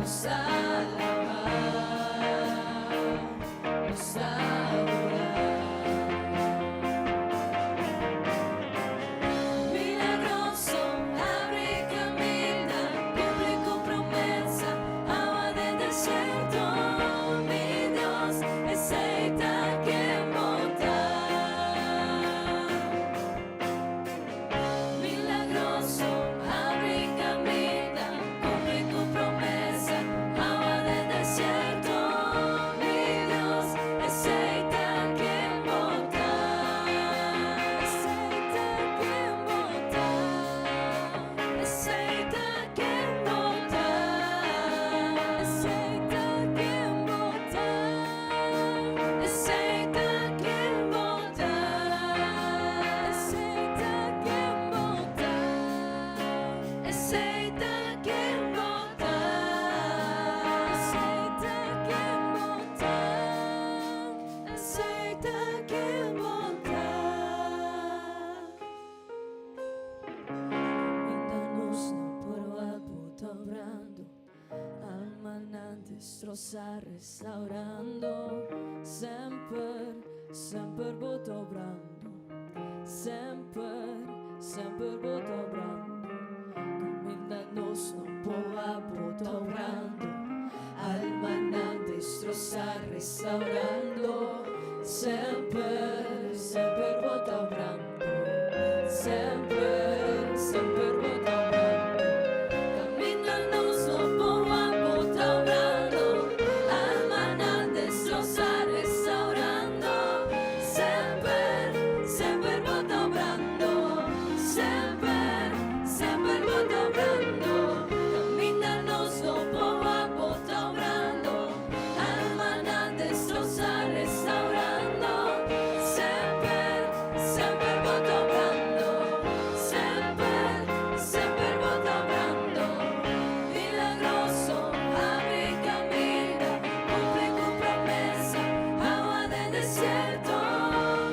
nos alabar, nos adorar. Milagroso, abre y camina, cumple con promesa, agua del desierto. Mi Dios es aceita quien botar. Milagroso, abre y camina, cumple con promesa, agua del desierto. Mi Dios es aceita quien botar. Aceita quien botar. Aceita quien botar. Aceita quien botar. Aceita quien botar. Aceita quien botar. Aceita quien botar. Aceita quien botar. Aceita quien botar. Ainda-nos no provato obrando, alma destroçar, restaurando, sempre, sempre vou obrando, sempre, sempre vou obrando. Ainda-nos no provato obrando, alma destroçar, restaurando, sempre, sempre vou obrando, sempre, sempre vou obrando. Camina-nos no povo obrando, alma destrozar, restaurando, sempre, sempre vou obrando, sempre, sempre vou obrando. Camina-nos no povo obrando, alma destrozar, restaurando, sempre, sempre vou obrando, sempre, sempre vou obrando. Milagroso, abre y camina, cumple con promesa, agua del desierto.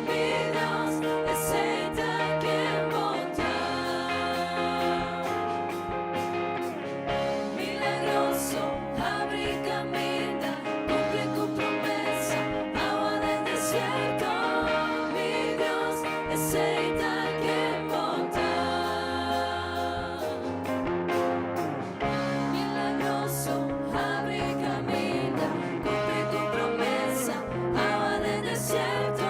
Mi Dios es aceita quien botar. Milagroso, abre y camina, cumple con promesa, agua del desierto. Mi Dios es aceita quien botar. Milagroso, abre y camina, cumple con promesa, agua del desierto.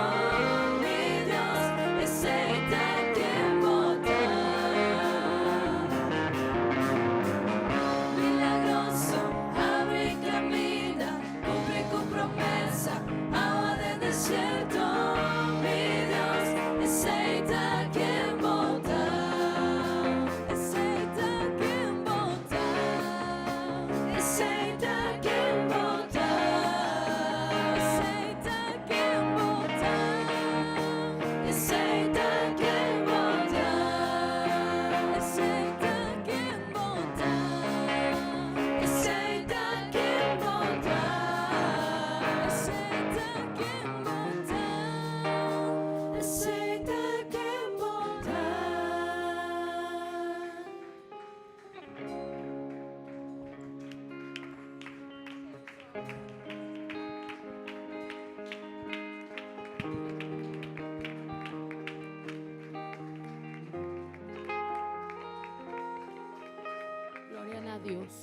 Mi Dios es aceita quien botar. Milagroso, abre y camina, cumple con promesa, agua del desierto. Mi Dios es aceita quien botar. Aceita quien botar. Aceita quien botar. Aceita quien botar. Aceita quien botar. Aceita quien botar. Aceita quien botar. Aceita quien botar. Aceita quien botar. Gloria a Dios.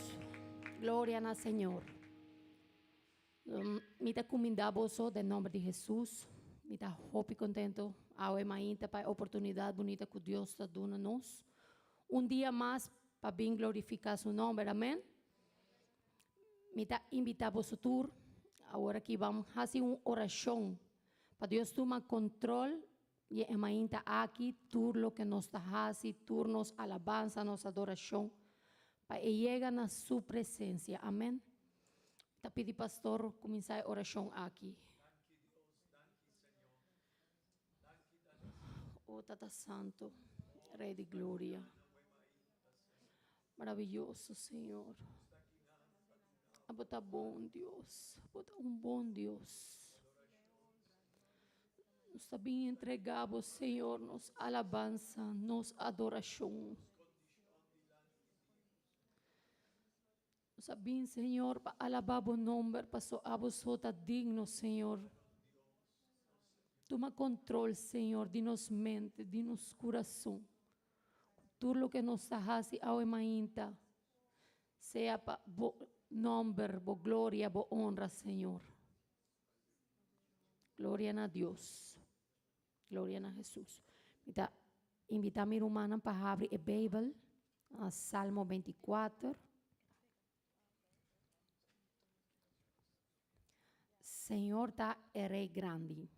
Gloria a Señor. Me está comendavoso del nombre de Jesús. Me está hope contento. Ao mainta para a oportunidade bonita que Deus está dando a nós. Dia mais para bem glorificar seu nome. Amém. Me está invitando a você tour. Agora que vamos fazer uma oração para Deus tomar controle. E a mainta aqui tudo lo que nós está fazendo, tudo nos alabança, nossa adoração. Para chegar na sua presença. Amém. Te pedi, pastor, começar a oração aqui. Oh, Tata Santo, Rei de Glória. Maravilhoso, Senhor. Abota bom, Deus. Abota bom Deus. Nos está bem entregado, Senhor, nos alabança, nos adoração. sabin, Señor, pa alabar vos nombre, paso a vosotros digno, Señor. Toma control, Señor, dinos mente, dinos corazón. Tú lo que nos hace ahora mainta, sea para vos nombre, vos gloria, vos honra, Señor. Gloria a Dios. Gloria a Jesús. Invita a mi hermana para abrir el Bible, a Salmo 24. Señor está el Rey grande.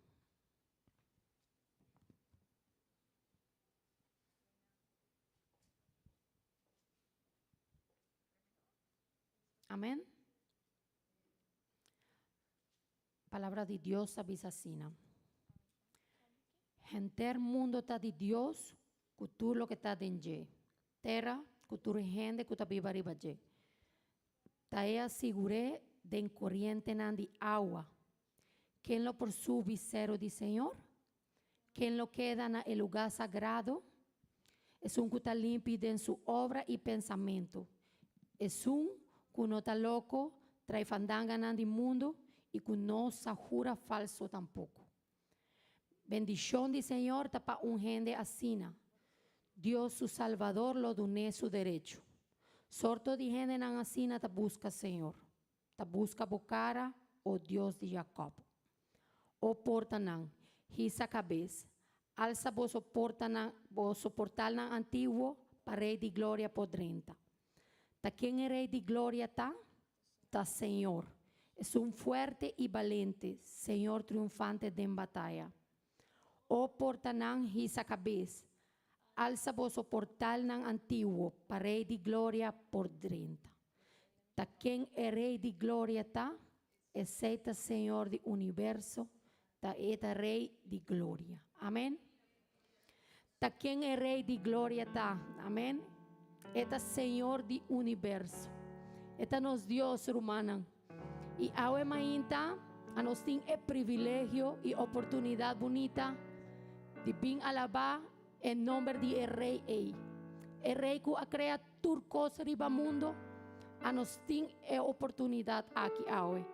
Amén. Palabra de Dios avisa así. Enter mundo está de Dios, que tú lo que está dentro. Terra, que tú gente que está viva arriba je. Tae aseguré de corriente nan de agua. ¿Quién lo por su visero de Señor? ¿Quién lo queda en el lugar sagrado? Es un que está limpio en su obra y pensamiento. Es un que no está loco, trae fandanga nan de mundo y que no se jura falso tampoco. Bendición del Señor tapa un gente asina. Dios su Salvador lo dune su derecho. Sorto de gente nan asina ta busca Señor. Ta busca bocara, o Dios de Jacob. O portanan, hisa cabeza. Alza vos soportal nan antiguo, para rey de gloria podrenta. Ta quien es rey de gloria ta? Ta Señor. Es un fuerte y valiente, Señor triunfante de en batalla. O portanan hisa cabeza. Alza vos portal nan antiguo, para rey de gloria podrenta. Ta quien es rey de gloria ta? Es este Señor del universo, ta este rey de gloria. Amén. Ta quien es rey de gloria ta? Amén. Este Señor del universo. Este nos Dios hermana. Y ahora mainta a nos tiene el privilegio y oportunidad bonita de bien alabar en nombre de el rey. El rey que ha creado todo cosa riba mundo, a nos tiene oportunidad aquí ahora.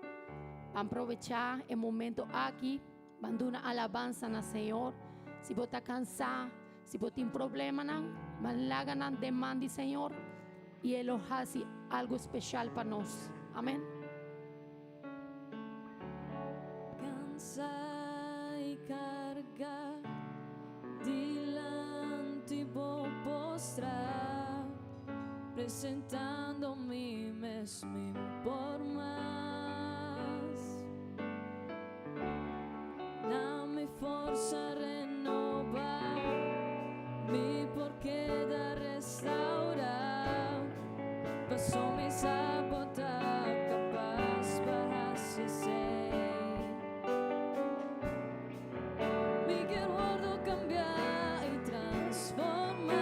Aprovechar el momento aquí, mandar una alabanza al Señor. Si vos estás cansado, si vos tienes problemas, manlagan demanda Señor y Él os hace algo especial para nosotros. Amén. Cansa y carga, delante vou postrar, presentando mí mesmo por más. Dame força renovar, mi porquê da restaurar, passou me sabotar, capaz para se ser. Mi quero cambiar e transformar.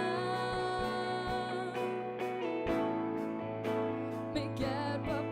Me quero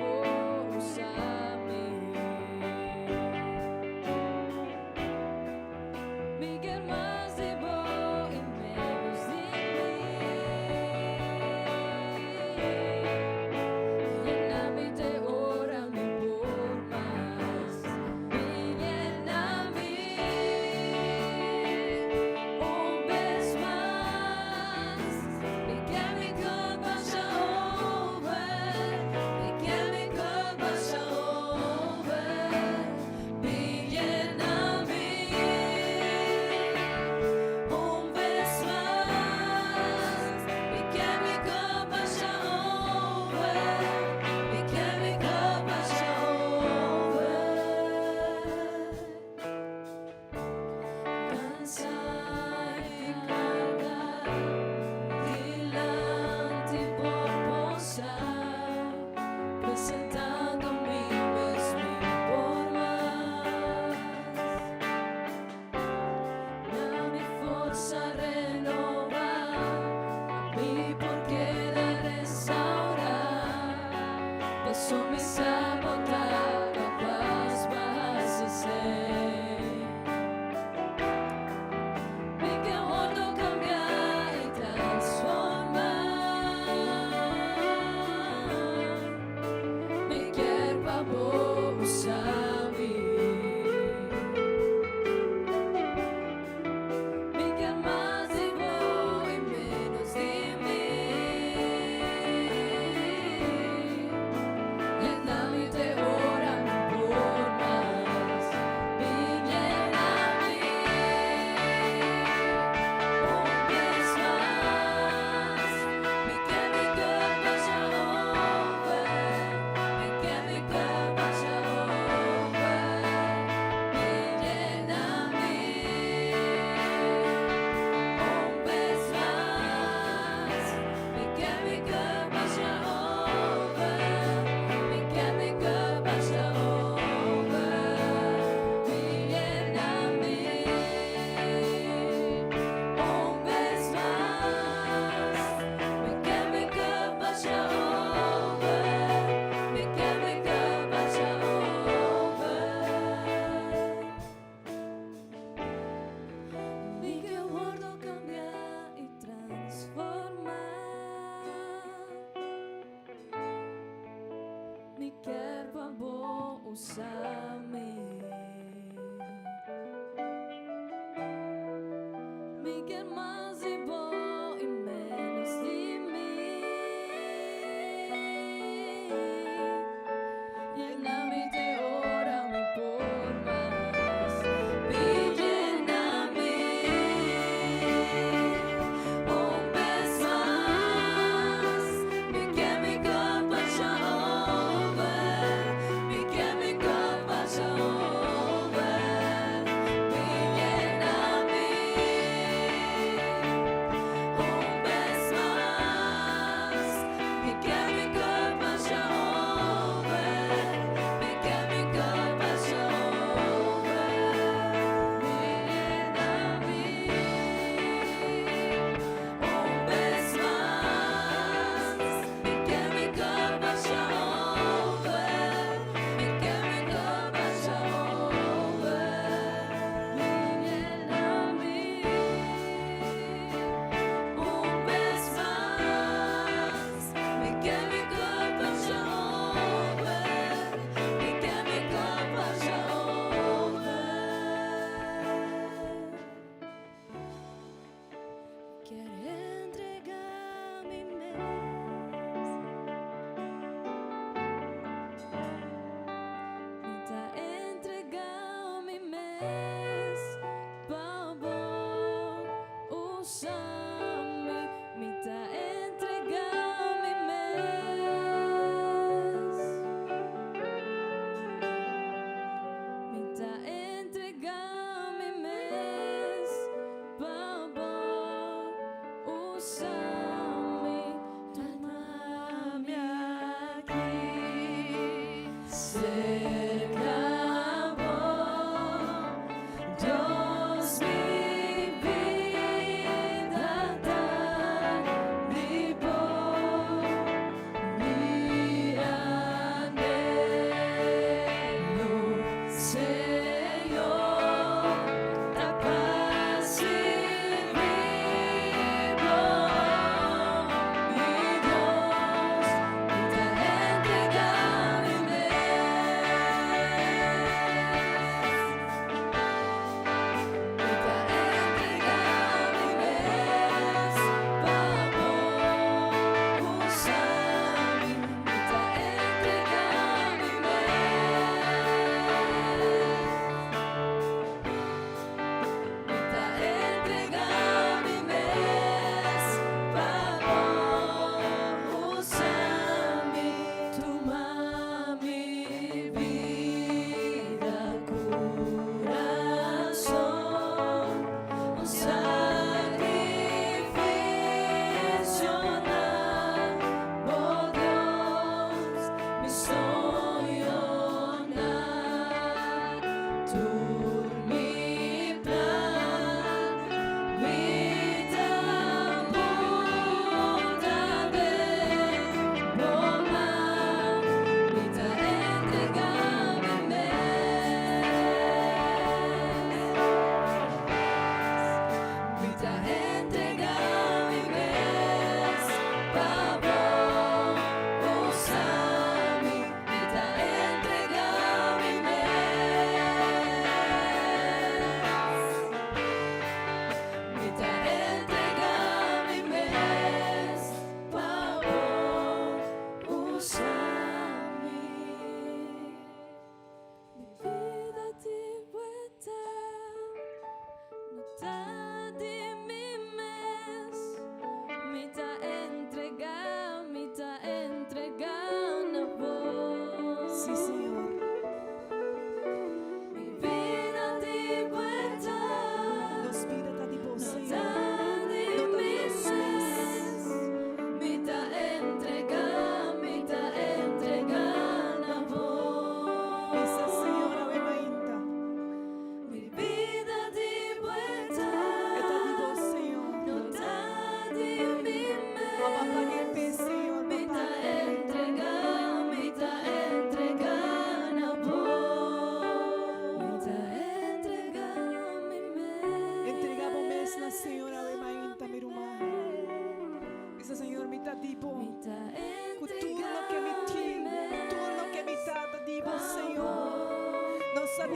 favor, usa-me. Me quer mais de vós e menos de mim. Llena-me de hora, não por mais. Me llena-me uma vez mais. Me quer me cama já over. Me quer me cama já over. Me llena-me uma vez mais. Me quer me cama já over. Me quer me cama já over. Me llena-me uma vez mais. Me quer me cama já over. Me quer me cama já over. Me quer guardo cambiar e transformar. Me quer favor, usa-me. Me quer mais de vós e menos de mim. Llena-me de hora, me por mais. Me llena-me uma vez mais. Me quer me cama já over. Me quer me cama já over. Me llena-me uma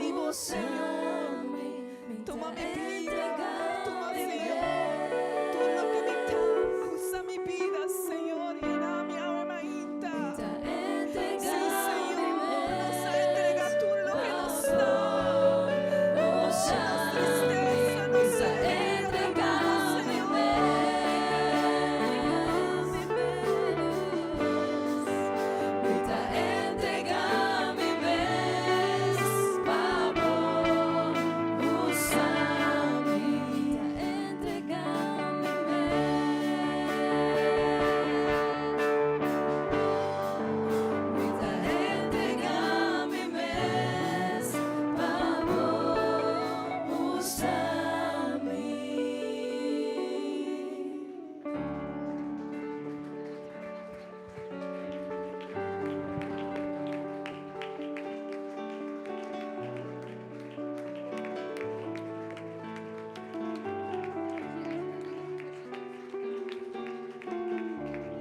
Y vos, Señor, toma mi vida, toma Señor, todo lo que me da, usa mi vida, Señor, llena mi alma íntima. Sí, Señor, nos ha entregado todo lo que nos da. Tristeza, nos ha entregado, Señor.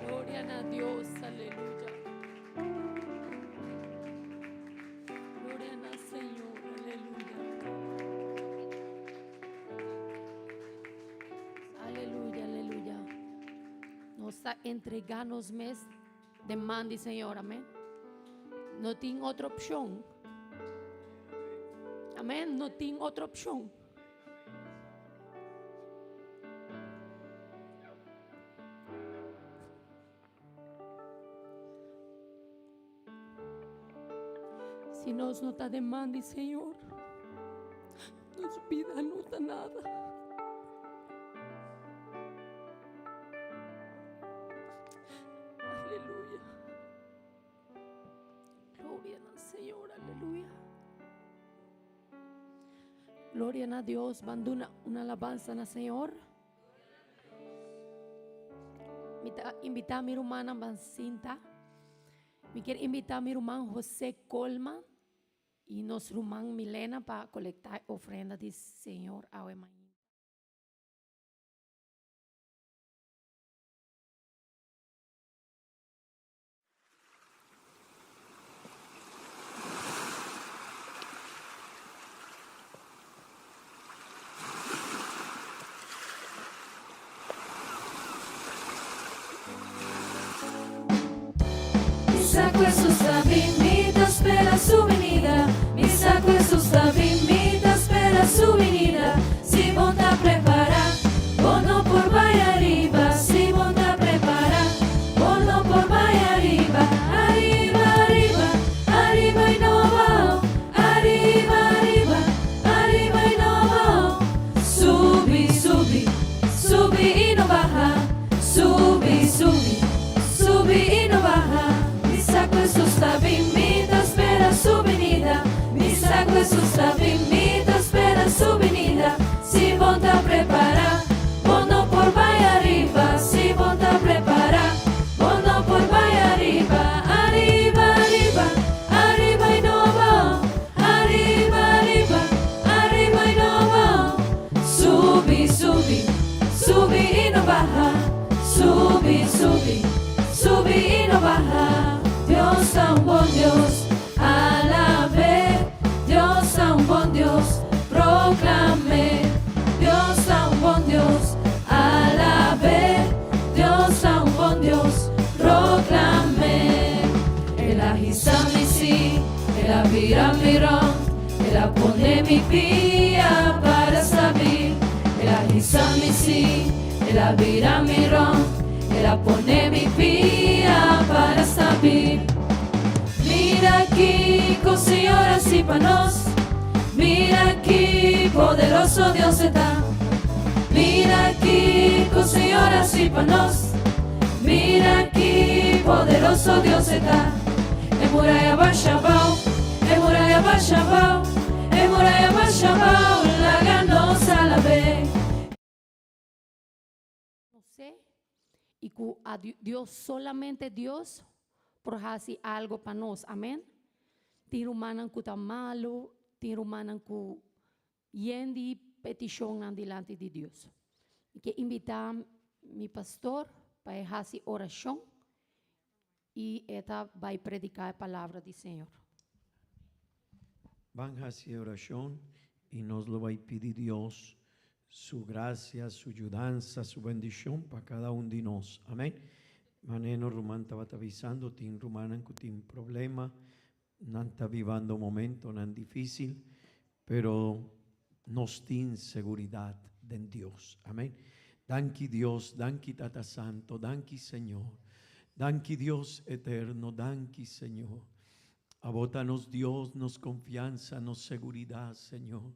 Gloria a Dios, aleluya. Gloria al Señor, aleluya. Aleluya, aleluya. Nos está entregando mes demanda, Señor, amén. No tiene otra opción. Amén, no tiene otra opción. Si nos no está demanda, Señor, nos vida no está nada. Aleluya. Gloria al Señor, aleluya. Gloria a Dios, mando una alabanza al Señor. Invitar a mi hermana Bancinta. Me quiero invitar a mi hermano José Colman y nuestra hermana Milena para colectar ofrenda del Señor a hoy. Mi sacco è su sta bimita, spera su venida. Mi sacco è su sta bimita, spera su venida. Si monta a preparar, bono por vaya arriba. Si monta a preparar, bono por vaya arriba. Arriba, arriba, arriba y no va. Arriba, arriba, arriba y no va. Subi, subi, subi y no baja. Subi, subi, subi y no baja. Mi sacco è su sta bimita, spera su venida. Mi sacco è su sta bimita, spera su venida. Si monta a preparar, bono por vaya arriba. Si monta a preparar, bono por vaya arriba. Arriba, arriba, arriba y no va. Arriba, arriba, arriba y no va. Subi, subi, subi y no baja. Subi, subi, subi y no baja. Dios es un buen Dios, alabé. Dios es un buen Dios, proclamé. Dios es un buen Dios, alabé. Dios es un buen Dios, proclamé. El agizame sí, el avira mirón, el pone mi pía para saber. El agizame sí, el avira mirón, el pone mi pía para saber. Mira aquí, con señoras y panos. Mira aquí, poderoso Dios está. Mira aquí, con señoras y panos. Mira aquí, poderoso Dios está. En muralla Bashabao, en muralla Bashabao, en muralla Bashabao, la ganosa la ve. No sé, y que a Dios, solamente Dios, por hacer algo para nos, amén. Tiro manan que está malo, tiro manan que yendi petición delante de Dios. Y que invitar mi pastor para hacer oración y esta va a predicar la palabra del Señor. van hacia oración y nos lo va a pedir Dios, su gracia, su ayudanza, su bendición para cada uno de nosotros. Amén. Maneno Rumán estaba avisando, tin Rumanan que tin problema, no está viviendo momento tan difícil, pero nos tiene seguridad en Dios. Amén. Danki Dios, danki Tata Santo, danki Señor, danki Dios eterno, danki Señor. Abótanos Dios, nos confianza, nos seguridad, Señor.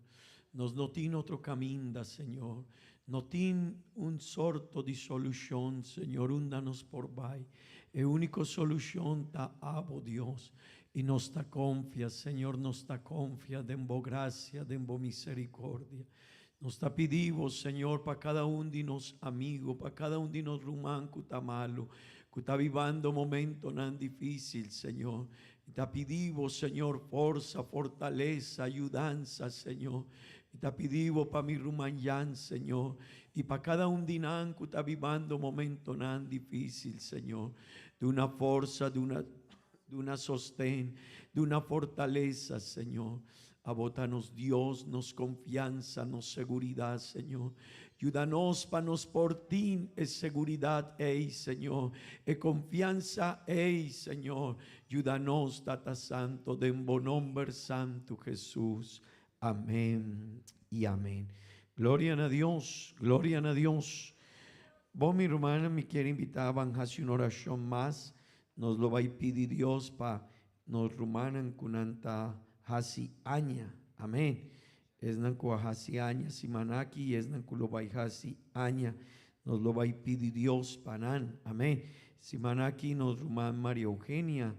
Nos no tiene otro camino, Señor. No tiene un sorto de solución, Señor. Úndanos por vai. E único solución ta abo Dios. Y nos ta confia, Señor, nos ta confia, dembo gracia, dembo misericordia. Nos ta pedimos, Señor, para cada uno de nos amigos, para cada uno de nos rumán que está malo, que está viviendo momento tan difícil, Señor. Te pedimos, Señor, fuerza, fortaleza, ayudanza, Señor. Y te pedimos para mi Rumayán, Señor. Y para cada un dinán que está viviendo momento tan difícil, Señor. De una fuerza, de una sostén, de una fortaleza, Señor. Abótanos Dios, nos confianza, nos seguridad, Señor. Ayúdanos para nos por ti es seguridad, Señor. Es confianza, Señor. Ayúdanos, Tata Santo, de en buen nombre santo Jesús. Amén y amén. Gloria a Dios, gloria a Dios. Vos, mi hermana, me quiere invitar a hacer una oración más. Nos lo va a pedir Dios para nos rumanan con anta hasi aña. Amén. Es nan ko hasi aña simanaki, es nan ko lo vai hasi aña. Nos lo va a pedir Dios panan. Amén. Simanaki nos ruman María Eugenia.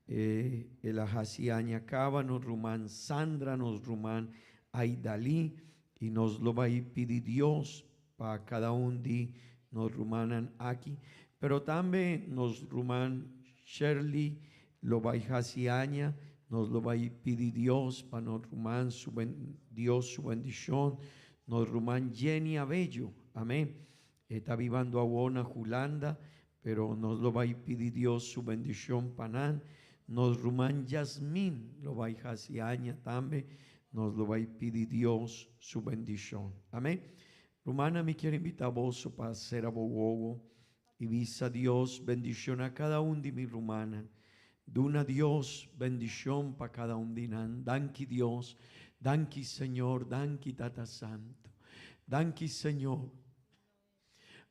El hasi aña cava nos ruman Sandra, nos ruman Aidalí. Y nos lo va a pedir Dios para cada uno de nos rumanan aquí. Pero también nos ruman Shirley, lo va a hasi aña. Nos lo va a pedir Dios para nos ruman Dios su bendición. Nos ruman Jenny Abello. Amén. Está viviendo a Buona Julanda, pero nos lo va a pedir Dios su bendición para nos ruman Yasmín, lo va a hacer aña también. Nos lo va a pedir Dios su bendición. Amén. Rumana me quiere invitar a vos para hacer abogogo y visa Dios bendición a cada uno de mi rumana. Duna Dios bendición para cada un dinan. Danki Dios, danki Señor, danki Tata Santo, danki Señor.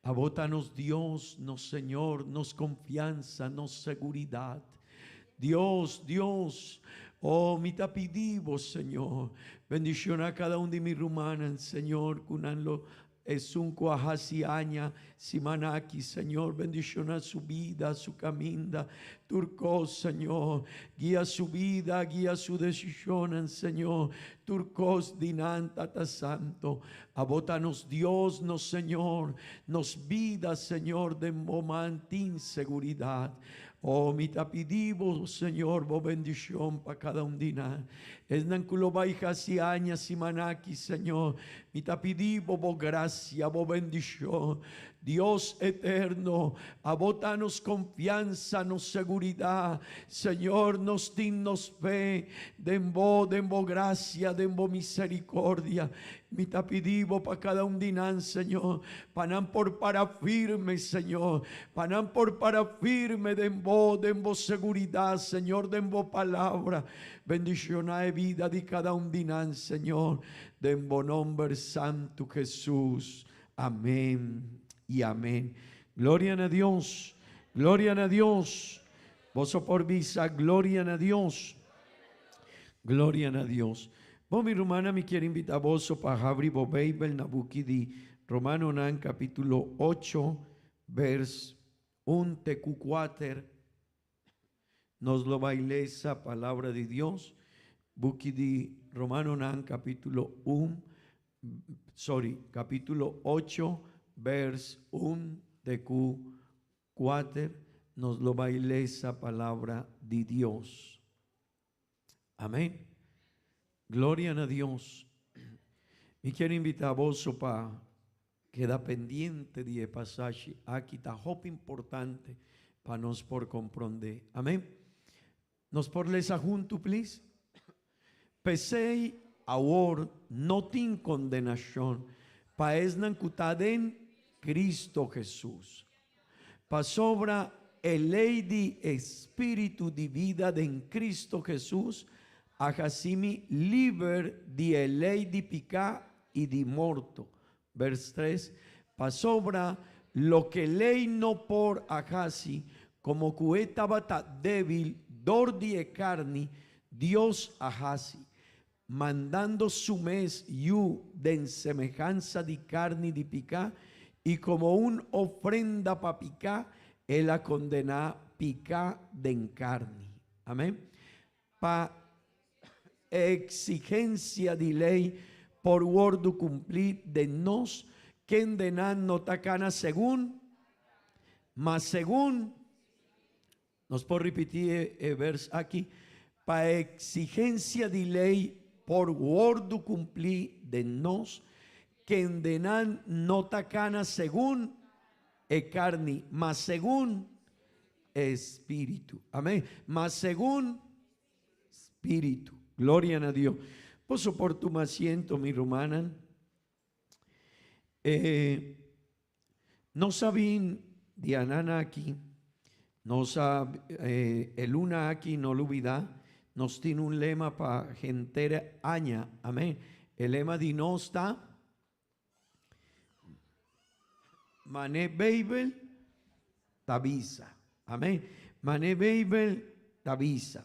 Abótanos Dios, nos Señor, nos confianza, nos seguridad. Dios, Dios, oh, mi te pedimos, Señor, bendición a cada uno de mis rumanas, Señor, cunanlo es un cuajasi aña, simanaki, Señor, bendición a su vida, su caminda, turcos, Señor, guía su vida, guía su decisión, Señor, turcos dinan Tata Santo, abótanos Dios, nos Señor, nos vida, Señor, de momentin seguridad. Oh, mi te pedimos, Señor, vos bendición para cada un día. Es nanculo baija si aña si manaki, Señor. Mi te pedimos vos gracia, vos bendición. Dios eterno, abótanos confianza, nos seguridad. Señor, nos dignos fe, denbo gracia, denbo misericordia. Mi te pedimos para cada un dinan, Señor. Panan por para firme, Señor. Panan por para firme, denbo seguridad, Señor, denbo palabra. Bendición a vida de cada un dinan, Señor. Denbo nombre santo Jesús. Amén y amén. Gloria a Dios, gloria a Dios. Vos por visa, gloria a Dios, gloria a Dios. Vos, mi hermana, me quiere invitar a vos para abrir vos Bible, Nabuki di Romano nan capítulo 8, vers 1 TQ4. Nos lo va a leer esa palabra de Dios. Buki di Romano nan capítulo 8, vers 1 TQ4. Nos lo va a leer esa palabra de Dios. Amén. Gloria a Dios. Me quiero invitar a vos para quedar pendiente de pasaje. Aquí está algo importante para nos por comprender. Amén. Nos por lesa junto, please. pesei ahora no tin condenación, paesnan kutaden Cristo Jesús. Pa sobra el ley de espíritu de vida de en Cristo Jesús, ajasimi liber de ley de picá y de morto. Vers 3, pa sobra lo que ley no por ajasi, como cueta bata débil, dor de carne, Dios ajasi, mandando su mes yu de en semejanza de carne de picá, y como un ofrenda pa picá, él la condena picá de en carne. Amén. Pa exigencia de ley por word cumplir de nos, que endenan no tacana según, mas según, nos por repetir el verso aquí, pa exigencia de ley por word cumplir de nos, que endenan no tacana según carne, mas según espíritu. Amén. Mas según espíritu. Gloria a Dios. Poso por tu asiento, mi hermana. No sabían Diana aquí, no el una aquí no lo olvida, nos tiene un lema para gente aña. Amén. El lema de no está. Mané Babel Tabisa. Amén. Mané Babel Tabisa.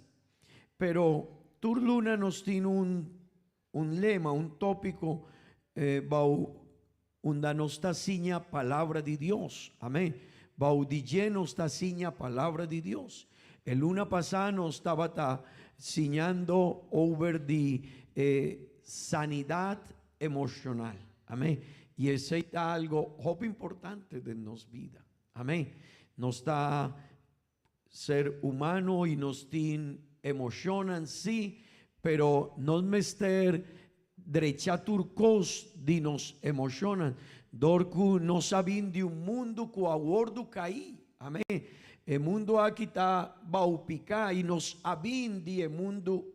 Pero Turluna nos tiene un lema, un tópico, donde nos está ciña palabra de Dios. Amén. Baudillé nos está ciña palabra de Dios. El luna pasada nos estaba ciñando over de sanidad emocional. Amén. Y ese es algo importante de nos vida. Amén. Nos está ser humano y nos tiene emocionan, sí, pero no mester derecha turcos de nos emocionan. Dorku no saben de un mundo que abordo caí. Amén. El mundo aquí está baupica y nos habin de mundo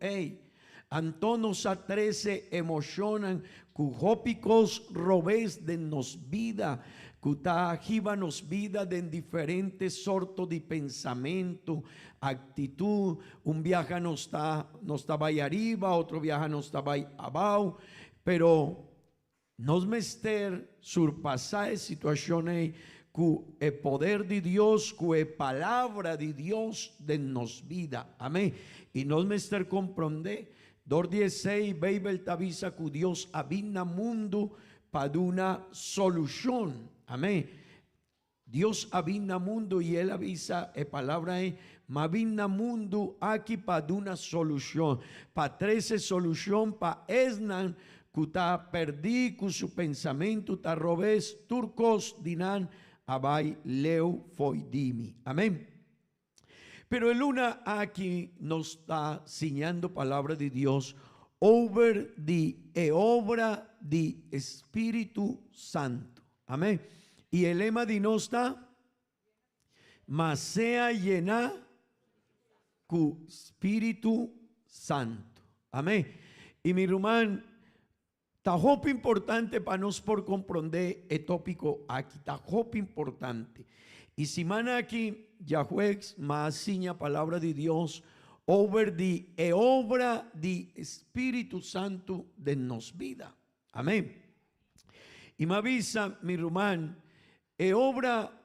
Antonos a 13 emocionan cujopicos robes de nos vida, cuta nos vida de diferentes sortos de pensamiento, actitud. Un viaje no está ahí arriba, otro viaje no está ahí abajo, pero nos mester surpasar situaciones cu el poder de Dios, cu el palabra de Dios de nos vida. Amén. Y nos mester comprender. Dor 16, Babel tavisa que Dios abina mundo para una solución. Amén. Dios abina mundo y él avisa, palabra es, abina mundo aquí para una solución. Para 13 solución, para esnan, que ta perdí con su pensamiento, ta robes, turcos, dinan, abai, leu, foidimi. Amén. Pero el luna aquí nos está enseñando palabra de Dios over de obra de Espíritu Santo. Amén. Y el lema de no está, mas sea llena con Espíritu Santo. Amén. Y mi hermano, está importante para nos por comprender el tópico aquí. Está importante. Y si mana aquí, Yahweh más ciña palabra de Dios over de obra de Espíritu Santo de nos vida. Amén. Y me avisa mi hermano, obra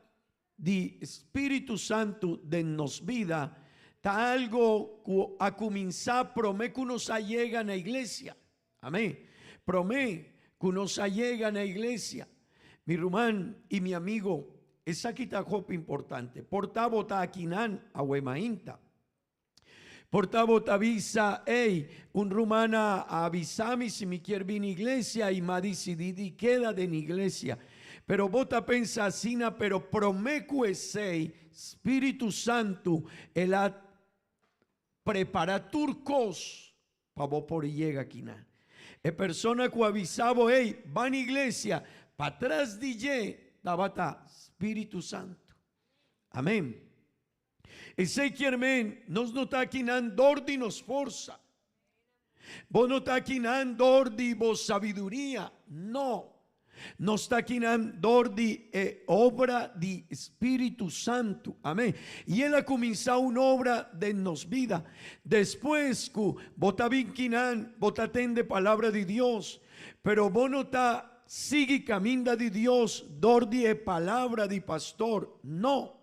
de Espíritu Santo de nos vida, está algo a comenzar, promé que nos llega en la iglesia. Amén. Promé que nos llega en la iglesia. Mi hermano y mi amigo, esa quita jopa importante. Portavo ta aquinan a huemainta. Portavo ta avisa, un rumana avisami si me quiere venir iglesia y me decidí queda de la iglesia. Pero vota pensa asina, pero promeco ese Espíritu Santo el a prepara turcos para vos por llega aquinan. E persona que avisaba, van a iglesia, para atrás de tabata Espíritu Santo. Amén. Ese quiermen nos nota aquí nandor de nos forza. Vos no está dor di vos sabiduria, no. Non sta dor di obra di Espíritu Santo, amén. Y él ha comenzado una obra de nos vida. Después que vos está vos está tende palabra de Dios, pero vos no está sigue caminda de Dios, dor di palabra di pastor, no.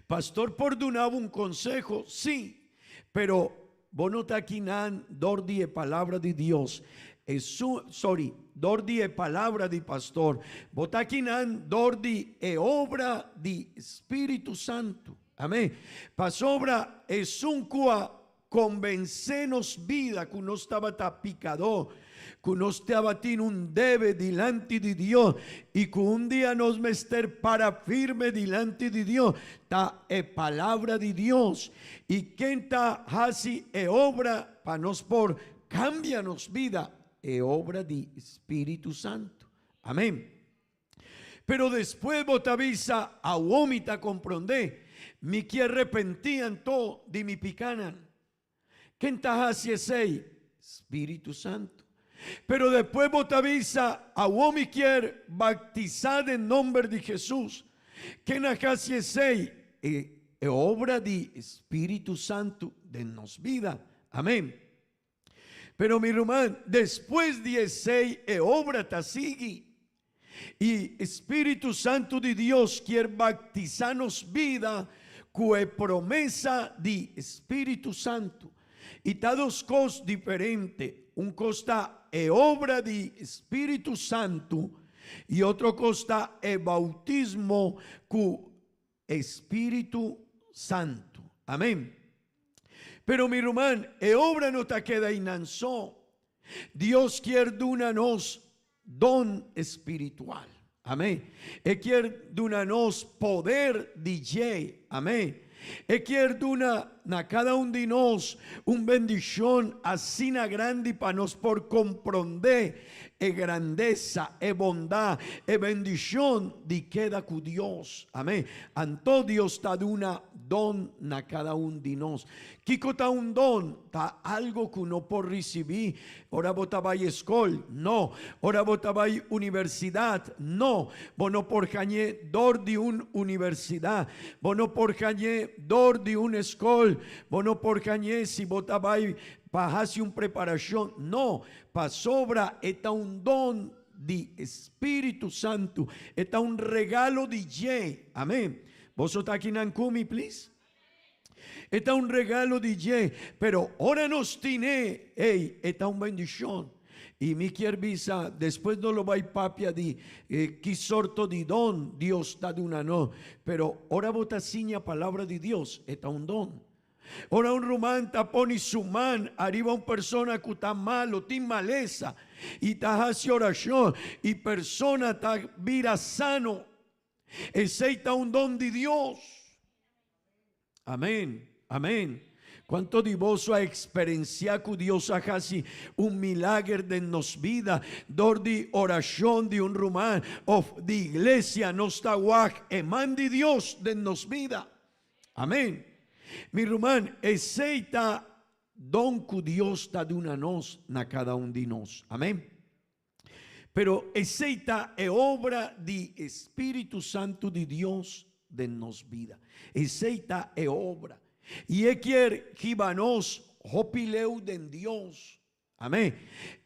Pastor perdonaba un consejo, sí, pero vos no está dor di palabra de Dios. Dor di palabra di pastor. Botaquinan dor di obra di Espíritu Santo. Amén. Pasobra es un cua convencenos vida que no estaba tapicado, que no estaba tin un debe delante de Dios y que un día nos mester para firme delante de Dios. Ta palabra de Dios y quien ta hasi obra para nos por cámbianos vida. Obra de Espíritu Santo, amén. Pero después botavisa a vomita comprende mi que arrepentían todo de mi picanan que hacia ese Espíritu Santo. Pero después botavisa a vomi quier bautizar en nombre de Jesús que hacia ese obra de Espíritu Santo de nos vida, amén. Pero mi hermano, después de ese obra ta sigue y Espíritu Santo de Dios quiere bautizarnos vida con promesa de Espíritu Santo. Y ta dos cosas diferentes. Un costa obra de Espíritu Santo y otro costa bautismo con Espíritu Santo. Amén. Pero mi hermano, obra no te queda inanzó. Dios quiere darnos don espiritual. Amén. Quiere darnos poder DJ. Amén. Quiere dar a cada uno de nosotros una bendición así grande para nos por comprender grandeza, bondad, bendición de queda con Dios. Amén. Anto Dios está de una don a cada uno de nosotros. Kiko está un don, está algo que uno por recibir. Ahora vos va a escuela, no. Ahora vos va a universidad, no. Vos no por cañé dor de una universidad. Vos no por cañé dor de una escuela. Vos no por cañé si vos va a pasar una preparación, no. Pa sobra está un don de Espíritu Santo. Está un regalo de Ye. Amén. Vos está aquí en Kumi, please. Está un regalo de Ye. Pero ahora nos tiene, está una bendición. Y mi visa después no lo va a papia de que sorto de don Dios está de una no. Pero ahora vota siña palabra de Dios. Está un don. Ahora un román pone su man arriba un persona que está malo, tiene maleza y está haciendo oración y persona está vira sano. Ese está un don de Dios. Amén, amén. ¿Cuánto de vos ha experienciado que Dios ha casi un milagro de nos vida? Dor de oración de un román o de iglesia no está guaj, eman de Dios de nos vida. Amén. Mi hermano, ese está don que Dios está de una nos na cada uno de nos. Amén. Pero ese está obra de Espíritu Santo de Dios de nos vida. Ese está obra. Y quiere que nos hopileu de Dios. Amén.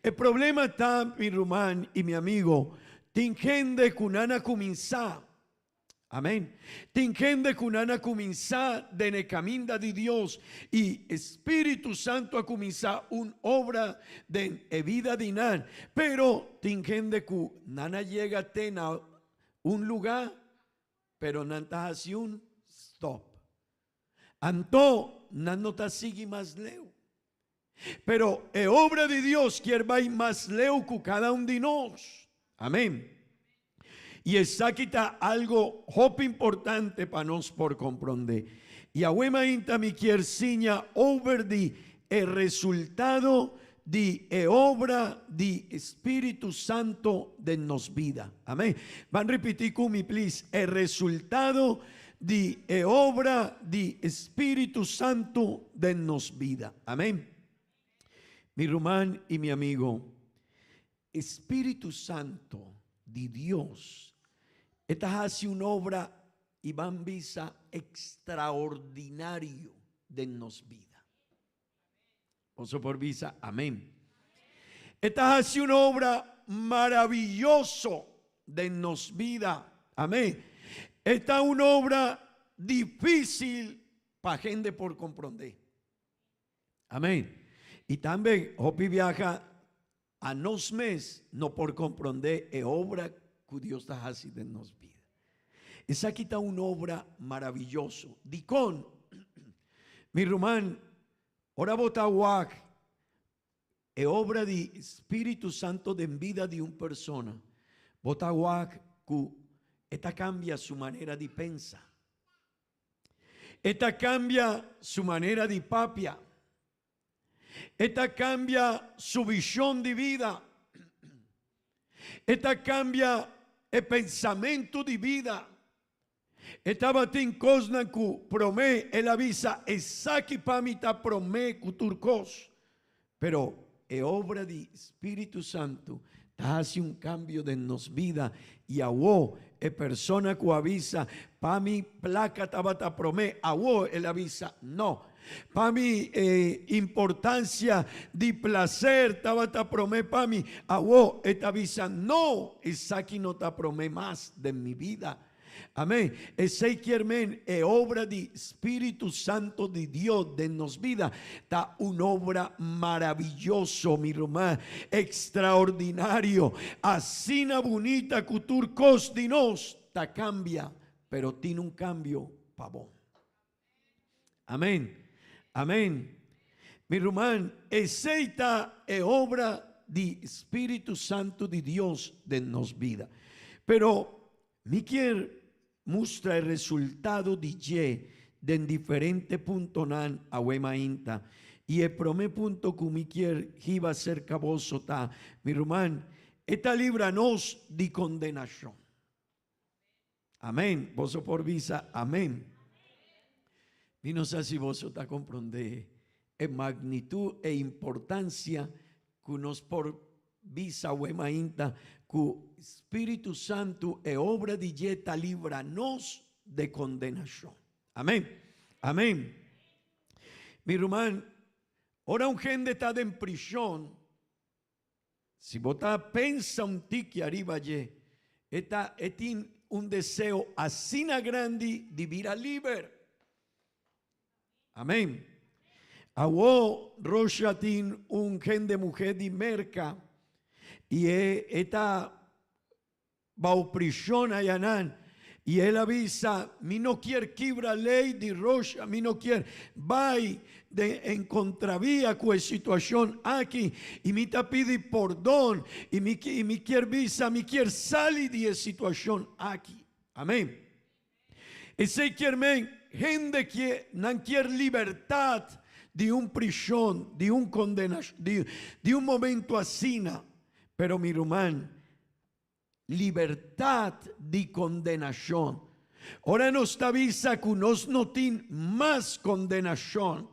El problema está, mi hermano y mi amigo, tingende kunana comenzar. Amén. Tingende kunana comenzar de caminda de Dios y Espíritu Santo a comenzar una obra de vida dinar. Pero tingende kunana llega a un lugar, pero nanta hace un stop. Anto no te sigue más leo. Pero obra de Dios quiere ir más leo que cada uno de nosotros. Amén. Y esa quita algo hop importante para nos por comprender. Y a huema inta mi quiere siña over de el resultado de obra de Espíritu Santo de nos vida. Amén. Van a repetir conmigo, please. El resultado de obra de Espíritu Santo de nos vida. Amén. mi hermano y mi amigo, Espíritu Santo de Dios, esta hace una obra y van visa extraordinario de nos vida. Posso por visa, amén. Esta hace una obra maravilloso de nos vida, amén. Esta es una obra difícil para gente por comprender, amén. Y también Hopi viaja a nos mes no por comprender es obra que Dios está haciendo en nos vida. Esa aquí está una obra maravillosa. Dicón, mi román, ora botahuac, es obra de Espíritu Santo de vida de una persona. Botahuac, esta cambia su manera de pensar. Esta cambia su manera de papia. Esta cambia su visión de vida. Esta cambia el pensamiento de vida. Esta batin cosna ku promé el avisa esaki pamita promé kuturcos. Pero es obra de Espíritu Santo. Hace un cambio de nos vida y awo es persona que avisa pa mi placa tabata promé awo el avisa no. Para mi importancia de placer, tabata promé para mi awo, esta visa no, esa aquí no te promé más de mi vida. Amén. Ese quiermen es obra de Espíritu Santo de Dios de nos vida. Está una obra maravilloso, mi román, extraordinario. Así na bonita cultura cosdinos, ta cambia, pero tiene un cambio pavón. Amén. Amén. Mi román, esta es obra de Espíritu Santo de Dios de nos vida. Pero me quiero mostrar el resultado de ye de diferentes puntos nan a Wemainta. Y el primer punto que me quiero iba a ser caboso ta, mi román, esta libranos de condenación. Amén. Vos por visa, amén. Y no sé si vos está comprende en magnitud e importancia que nos por visa Wemainta, que Espíritu Santo es obra de yeta libranos de condenación. Amén. Amén. Mi hermano, ahora un gente está en prisión. Si vos pensa un tique arriba ye, está un deseo así grande de vida libre. Amén. Awo Roshatin un gen de mujer de merca y esta bauprisión ayanan y él avisa mi no quiere quibra ley de Rosha, mi no quiere vai de en contravía con situación aquí y mi te pide perdón y mi quiere visa, mi quiere salir de situación aquí. Amén. Ese quiere gente que no quiere libertad de un prisión, de un condenación, de un momento así. Pero mi hermano, libertad de condenación. Ahora nos avisa que nos no tiene más condenación.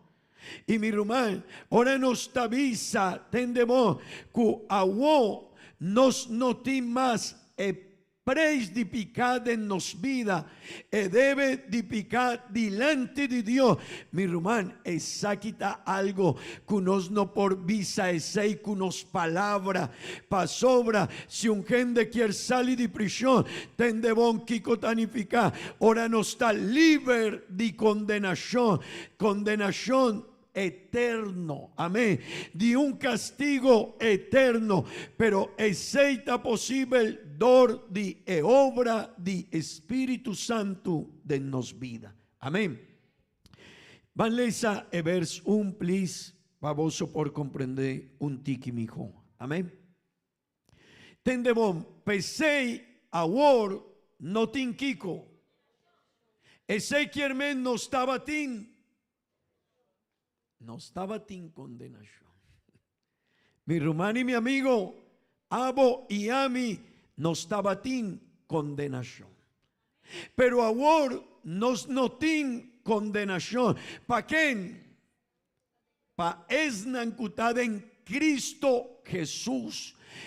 Y mi hermano, ahora nos avisa, tendemos que awo nos no tiene más preis de picar en nos vida debe de picar delante de Dios. Mi hermano, esa quita algo que nos no por visa ese que nos palabra pa sobra. Si un gente quiere salir de prisión, tende bon kiko tanificar. Ahora no está libre de condenación eterno, amén, de un castigo eterno, pero aceita posible dor de obra de Espíritu Santo de nos vida, amén. Van lesa e vers 1, please, baboso por comprender un tiki mijo, amén. Tende bon, pesei awor no tin kiko, ese quiermen no estaba tin. No estaba sin condenación. Mi hermano y mi amigo, Abo y Ami, no estaba sin condenación. Pero ahora nos no tiene condenación. ¿Para quién? Para esnan cutaden Cristo Gesù.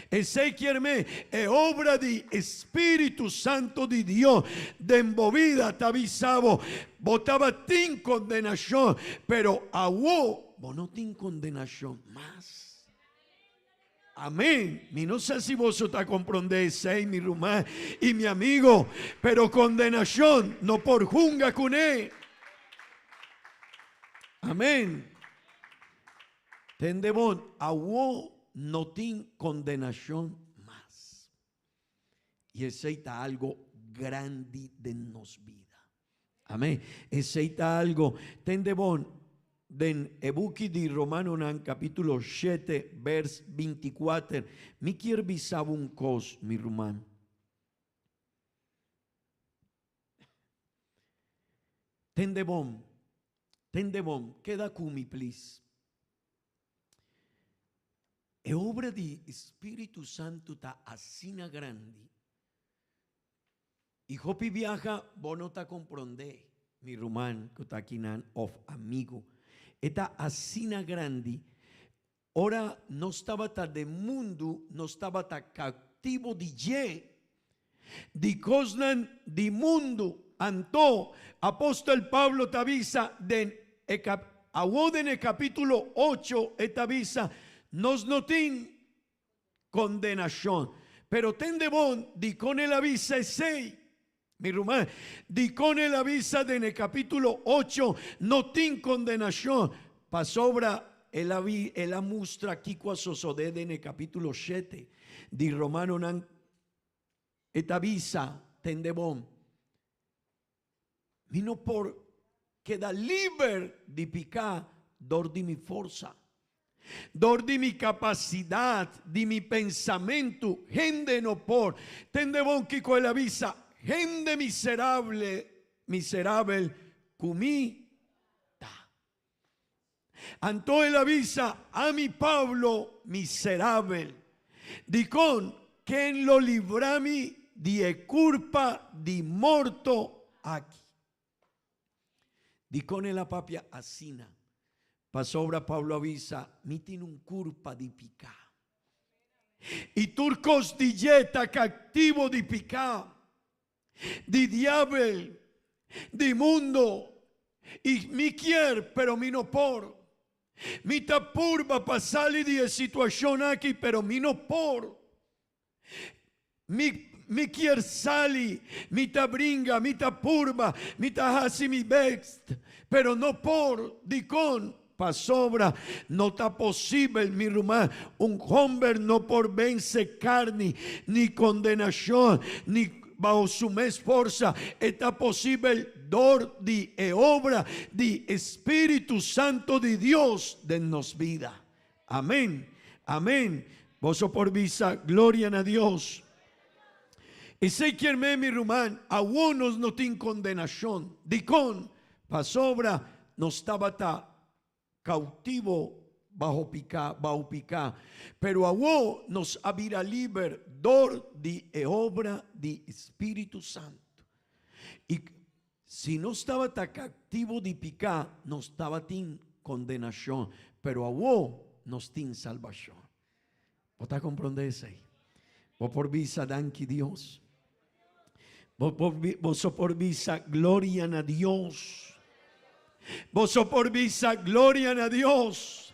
E sei chiaramente è obra di Spirito Santo di Dio de movida t'avisavo botaba tin condenación pero a vos no tin condenación más. Amén. Mi no sé si vos te comprendéis, sei mi rumá y mi amigo, pero condenación no por junga con él. Amén. Tendemos a vos no tiene condenación más. Y aceita algo grande de nos vida. Amén. Aceita algo. Tendebon den ebuki di Romano nan capítulo 7 vers 24. Mi quiero visar un cos mi rumán. Tendebon. Queda cumi please. E obra di Spirito Santo ta assina grande. Y hopi viaja, vos no ta comprende, mi rumán, que ta kinan of amigo. Eta assina grande. Ora no estaba ta de mundo, no estaba ta captivo di je. Di cosnan di mundo. Anto, apóstol Pablo te avisa, a vos en el capítulo 8, te avisa, nos no tiene condenación, pero ten de bon, di con el avisa es 6, mi rumán, di con el avisa de en el capítulo 8, no tiene condenación, pa sobra el mustra aquí cuasosode en el capítulo 7, di Romano nan, et avisa, ten de bon, vino por queda liber di picar, dor di mi forza. Dor di mi capacidad, di mi pensamiento, gente no por. Tende bon que con la visa, gente miserable, cumí. Anto la visa a mi Pablo miserable. Dicon, quien lo librami di culpa di morto aquí. Dicone la papia asina. Pasobra Pablo avisa, mi tiene un culpa di picà. Y turcos di jeta cattivo di picà, di diablo, di mundo, y mi quier, pero mi no por. Mi ta purba pasali di situación aquí, pero mi no por. Mi quier sali, mi ta bringa, mi ta purba, mi ta hasi mi best, pero no por, di con. Sobra, no está posible, mi rumán, un hombre no por vence carne, ni condenación, ni bajo su esforza, está posible dor di e obra di Espíritu Santo de Dios de nos vida. Amén, amén. Vos por visa, gloria a Dios. Y sé quien mi rumán, a unos no tiene condenación, di con, sobra, no estaba ta cautivo bajo pica, pero a vos nos abrirá liber dor di e obra di Espíritu Santo. Y si no estaba tan cautivo di pica, no estaba tin condenación, pero a vos nos tin salvación. ¿Vos te comprendés ahí? Vos por visa danki Dios. Vos por visa gloria a Dios. Vos por visa, gloria a Dios.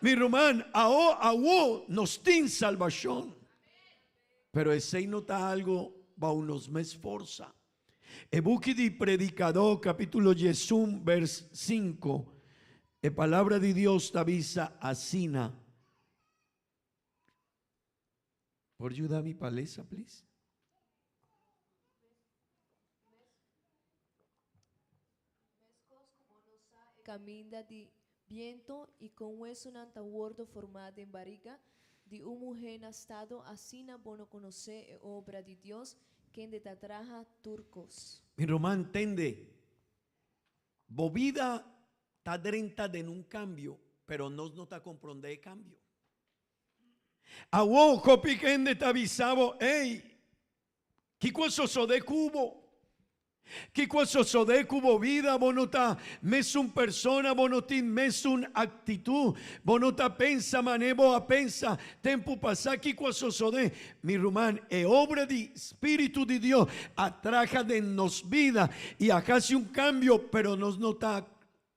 Mi román, a vos nos tiene salvación. Pero ese nota algo, va unos mes forza. E buki di predicador, capítulo 11, vers 5. E palabra de Dios te avisa asina. Por ayudar mi palesa, please. Caminda di viento y con hueso nanta wordo formado en barriga di un mujer estado asina bono conoce obra de Dios quien de tatraja turcos. Mi román tende bovida ta drenta de un cambio, pero no ta comprende el cambio. A vos copiquende te avisabo, hey, ¿qué cosa so de cubo? Que questo sode cubo vida bonota mesun persona bonotin mesun actitud bonota pensa manebo a pensa tempo passa que questo sode mi rumán e obra di Espíritu de Dios atraja de nos vida y acá hace un cambio pero nos nota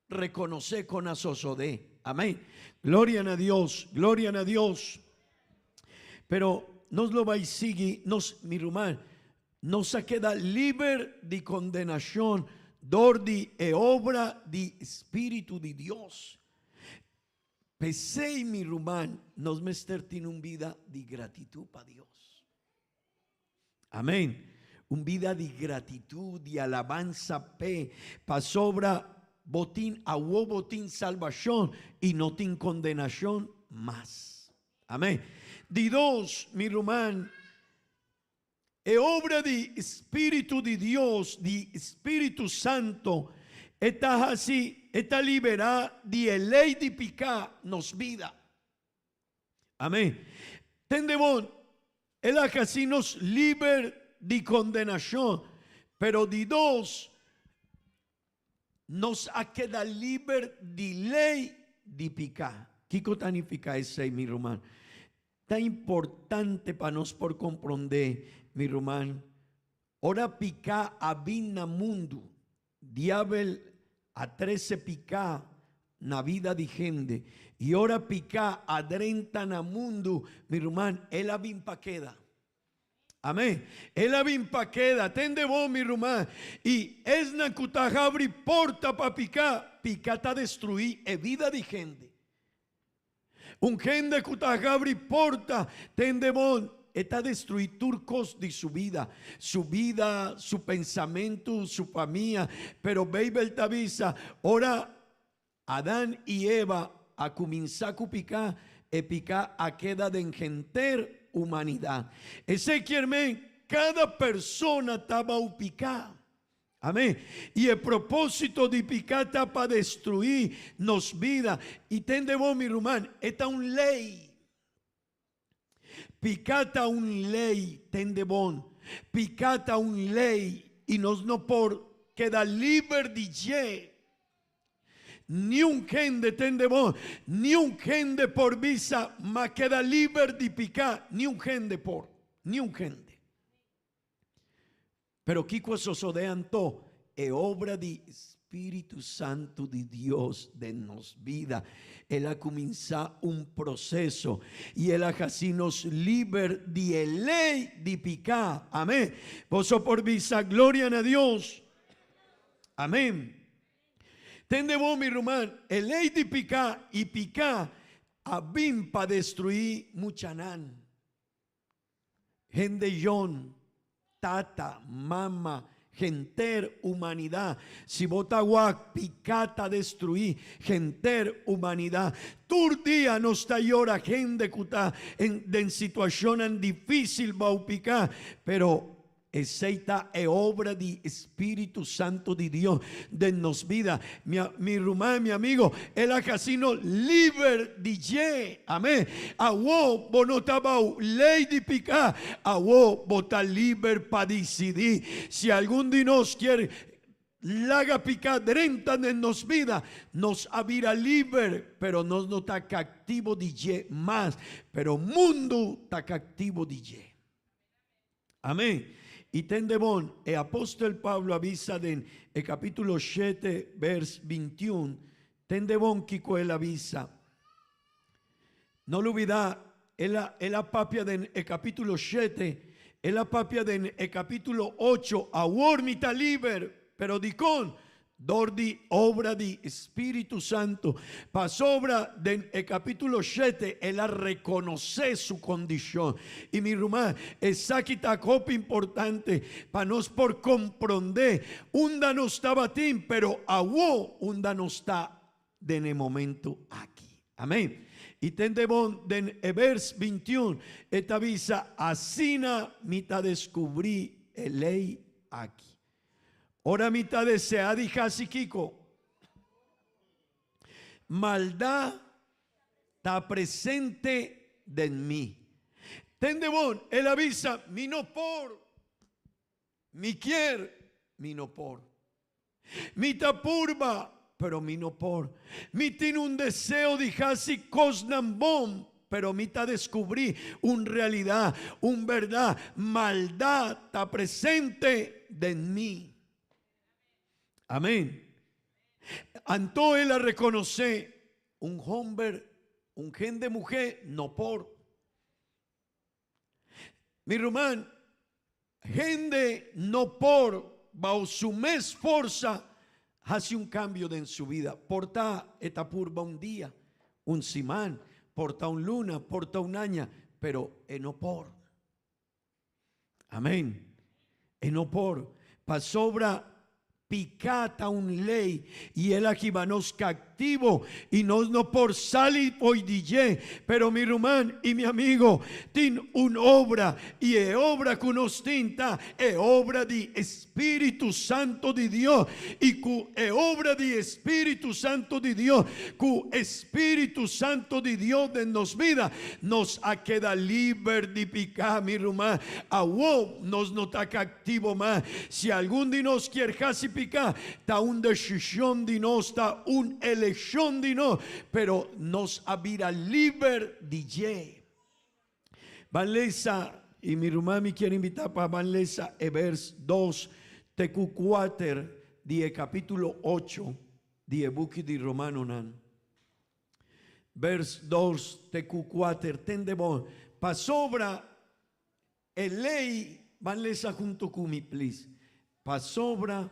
reconocer con asosode. Amén. Gloria a Dios, gloria a Dios. Pero nos lo va y sigue nos mi rumán nos queda libre de condenación, dordi e obra di Espíritu de Dios. Pensei mi rumán, nos mester tiene un vida de gratitud para Dios. Amén. Un vida de gratitud, de alabanza, pa sobra botín, agua botín salvación y no tin condenación más. Amén. De dos, mi rumán, e obra de Espíritu de Dios, de Espíritu Santo, está así, está liberada de ley de picar nos vida. Amén. Tendemos, el así nos liber de condenación, pero de dos, nos ha quedado libre de ley de picar. ¿Qué significa ese, mi román? Tan importante para nos por comprender, mi román. Ora picar a vina mundo, diablo a 13 picar na vida de gente, y ora picar a 30 na mundo, mi román, ela vin pa queda. Amén. Ela vin pa queda, tende vos, mi román, y es na cutajabri porta pa picar, picata destruir e vida de gente. Un gente cutajabri porta, tende vos, está destruir turcos de su vida, su pensamiento, su familia. Pero baby avisa, ahora Adán y Eva a comenzar a picar, picar a queda de engenter humanidad. Ese quiere cada persona estaba a picar. Amén. Y el propósito de picar está para destruir nos vida. Y tendemos mi rumán, esta es una ley. Picata un ley, tendebón, picata un ley y nos no por queda libre de ye. Ni un gente tendebón, ni un gente por visa, ma queda libre de picar, ni un gente por, ni un gente. Pero que cosa sodeanto e obra de Espíritu Santo de Dios de nos vida. Él ha comenzado un proceso y él ha así nos libre de ley de picar. Amén. Vos por visa, gloria a Dios. Amén. Tende vos, mi román, el ley de picar y picar a bin para destruir muchanán. Gente John, tata, mama, genter humanidad. Si vota guac picata destruir genter humanidad. Tur día no está llora gente cuta en situación difícil va a picar, pero aceita e obra de Espíritu Santo de Dios de nos vida. Mi rumán, mi amigo, el casino libre de ye. Amén. Awo bonotabau ley de picar. Awo bota libre para decidir. Si algún de nos quiere laga picadrenta en nos vida, nos abrirá libre, pero nos no está cativo de ye más. Pero mundo está cativo de ye. Amén. Y tendebón, el apóstol Pablo avisa en el capítulo 7, vers 21, tendebón Kiko él avisa. No lo olvida, la papia en el capítulo 7, la papia en el capítulo 8, a wormita liber, pero dicón, dordi obra di Espíritu Santo, pas obra del capítulo 7, él a reconocer su condición. Y mi rumá, esa quita copa importante, para nos por comprender, unda no estaba tim, pero aguó, unda no está de en el momento aquí. Amén. Y tendebón den vers 21, esta visa, asina mitad descubrí el ley aquí. Ahora mitad de sea dijasi Kiko. Maldad está presente de mí. Tendebón, él avisa, mi no por, mi quier, mi no por. Mi tapurba, pero mi no por. Mi tiene un deseo de hasi cosnambom, pero mi ta descubrí un realidad, un verdad, maldad está presente de mí. Amén. Anto él a reconocer un hombre, un gen de mujer, no por. Mi román, gente no por, bajo su mes forza, hace un cambio en su vida. Porta esta purba un día, un simán, porta un luna, porta un año, pero no por. Amén. No por. Pa sobra picata un ley y el aquí vanos activo y no por salir hoy DJ, pero mi román y mi amigo tiene una obra y es obra que nos tinta, es obra de Espíritu Santo de Dios y es obra de Espíritu Santo de Dios, que Espíritu Santo de Dios de nos vida nos ha quedado libre de picar, mi román, a nos nota activo más. Si algún de nos quiere casi picar, está una decisión de nos, está una elección de nos, pero nos habita libre DJ. Vanlesa, y mi hermano me quiere invitar para Vanlesa, vers 2, TQ4, die capítulo 8, die buki di Romano nan. Vers 2, TQ4, tendebo, pa sobra el ley, Vanlesa junto con mi, please. Pa sobra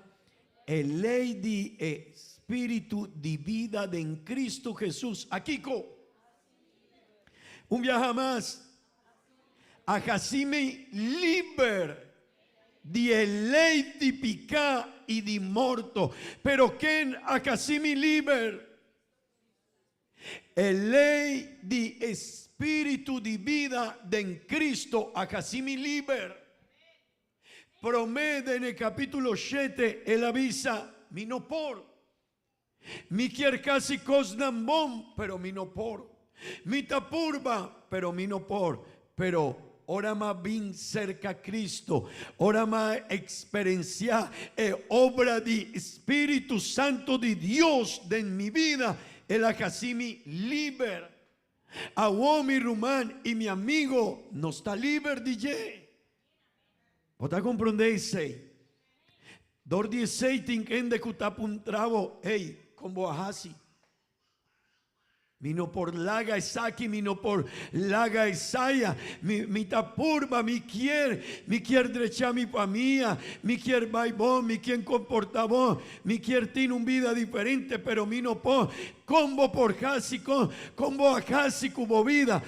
el ley de espíritu de vida de en Cristo Jesús. Aquí un viaje más. A Jasime liber de ley de pica y de morto. Pero ¿quién a Jasime liber? El ley de espíritu de vida de en Cristo a Jasime liber. Promete en el capítulo 7, él avisa, mi no por. Mi quier casi cosnambón, pero mi no por. Mi tapurba, pero mi no por. Pero ora más bien cerca a Cristo, ora más experiencia obra de Espíritu Santo de Dios de en mi vida, el acasimi liber. A mi rumán y mi amigo no está liber DJ. ¿Vos comprendéis? Dor 16 tinkende kutapuntravo, hey, como ahasi. Mino por laga esaki, mino por laga esaya, mi tapurba, mi quier derecha mi familia, mi quier baibón, mi quien comportabo, mi quier tiene una vida diferente, pero mino por, combo por hasi, combo a hasi cubo vida.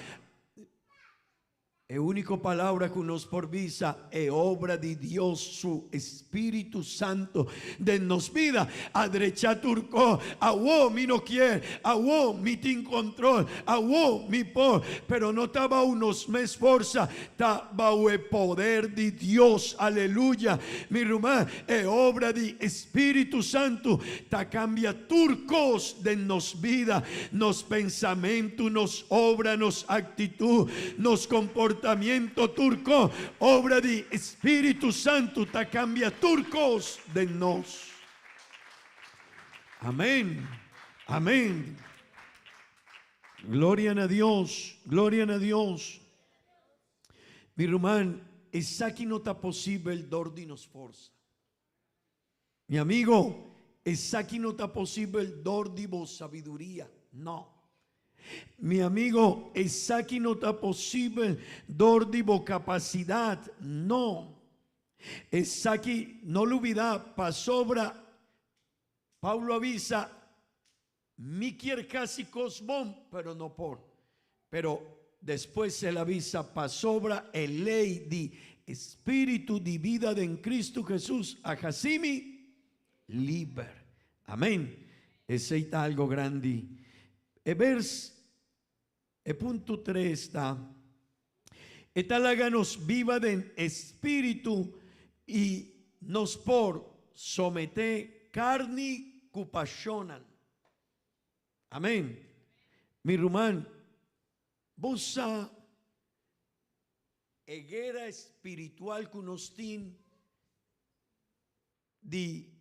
La única palabra que nos porvisa es obra de Dios, su Espíritu Santo de nos vida. A derecha turco, a vos mi no quiere, a vos mi tin control, a vos mi por, pero no estaba unos mes fuerza, estaba el poder de Dios, aleluya. Mi rumá es obra de Espíritu Santo, ta cambia turcos de nos vida, nos pensamiento, nos obra, nos actitud, nos comportamiento turco, obra de Espíritu Santo, ta cambia turcos de nos. Amén, amén. Gloria a Dios, gloria a Dios. Mi hermano, es aquí no está posible el dor de nos forza. Mi amigo, es aquí no está posible el dor de vos sabiduría, no. Mi amigo, es aquí no está posible dor de capacidad, no. Es aquí, no lo olvida, pa sobra, Pablo avisa, mi quiere casi cosmón, pero no por. Pero después se le avisa, pa sobra el ley de espíritu de vida de en Cristo Jesús, a Jasimi, liber. Amén. Ese está algo grande. El punto 3 está láganos viva de espíritu y nos por somete carne cupacionan. Amén. Mi rumán, bosa guerra espiritual que nos tiene di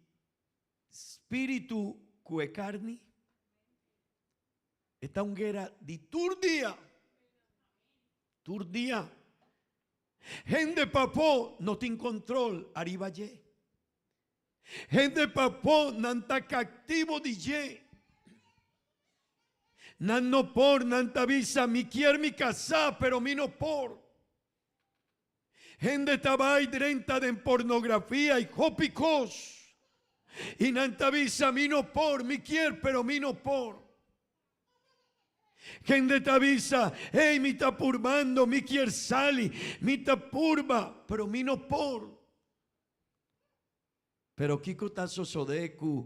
spiritu cue carni. Esta unguera di turdia. Turdia. Gente papò non ti control arriva je. Gente papò non sta cattivo di je. Nanno por nanta visa mi quier mi casa pero mi no por. Gente tabay drenta de pornografía y cópicos. Y nanta visa mi no por mi quier pero mi no por. Gente tabisa, hey mi ta purbando mi quier sali, mi ta purba pero mi no por. Pero kiko ta sosodeku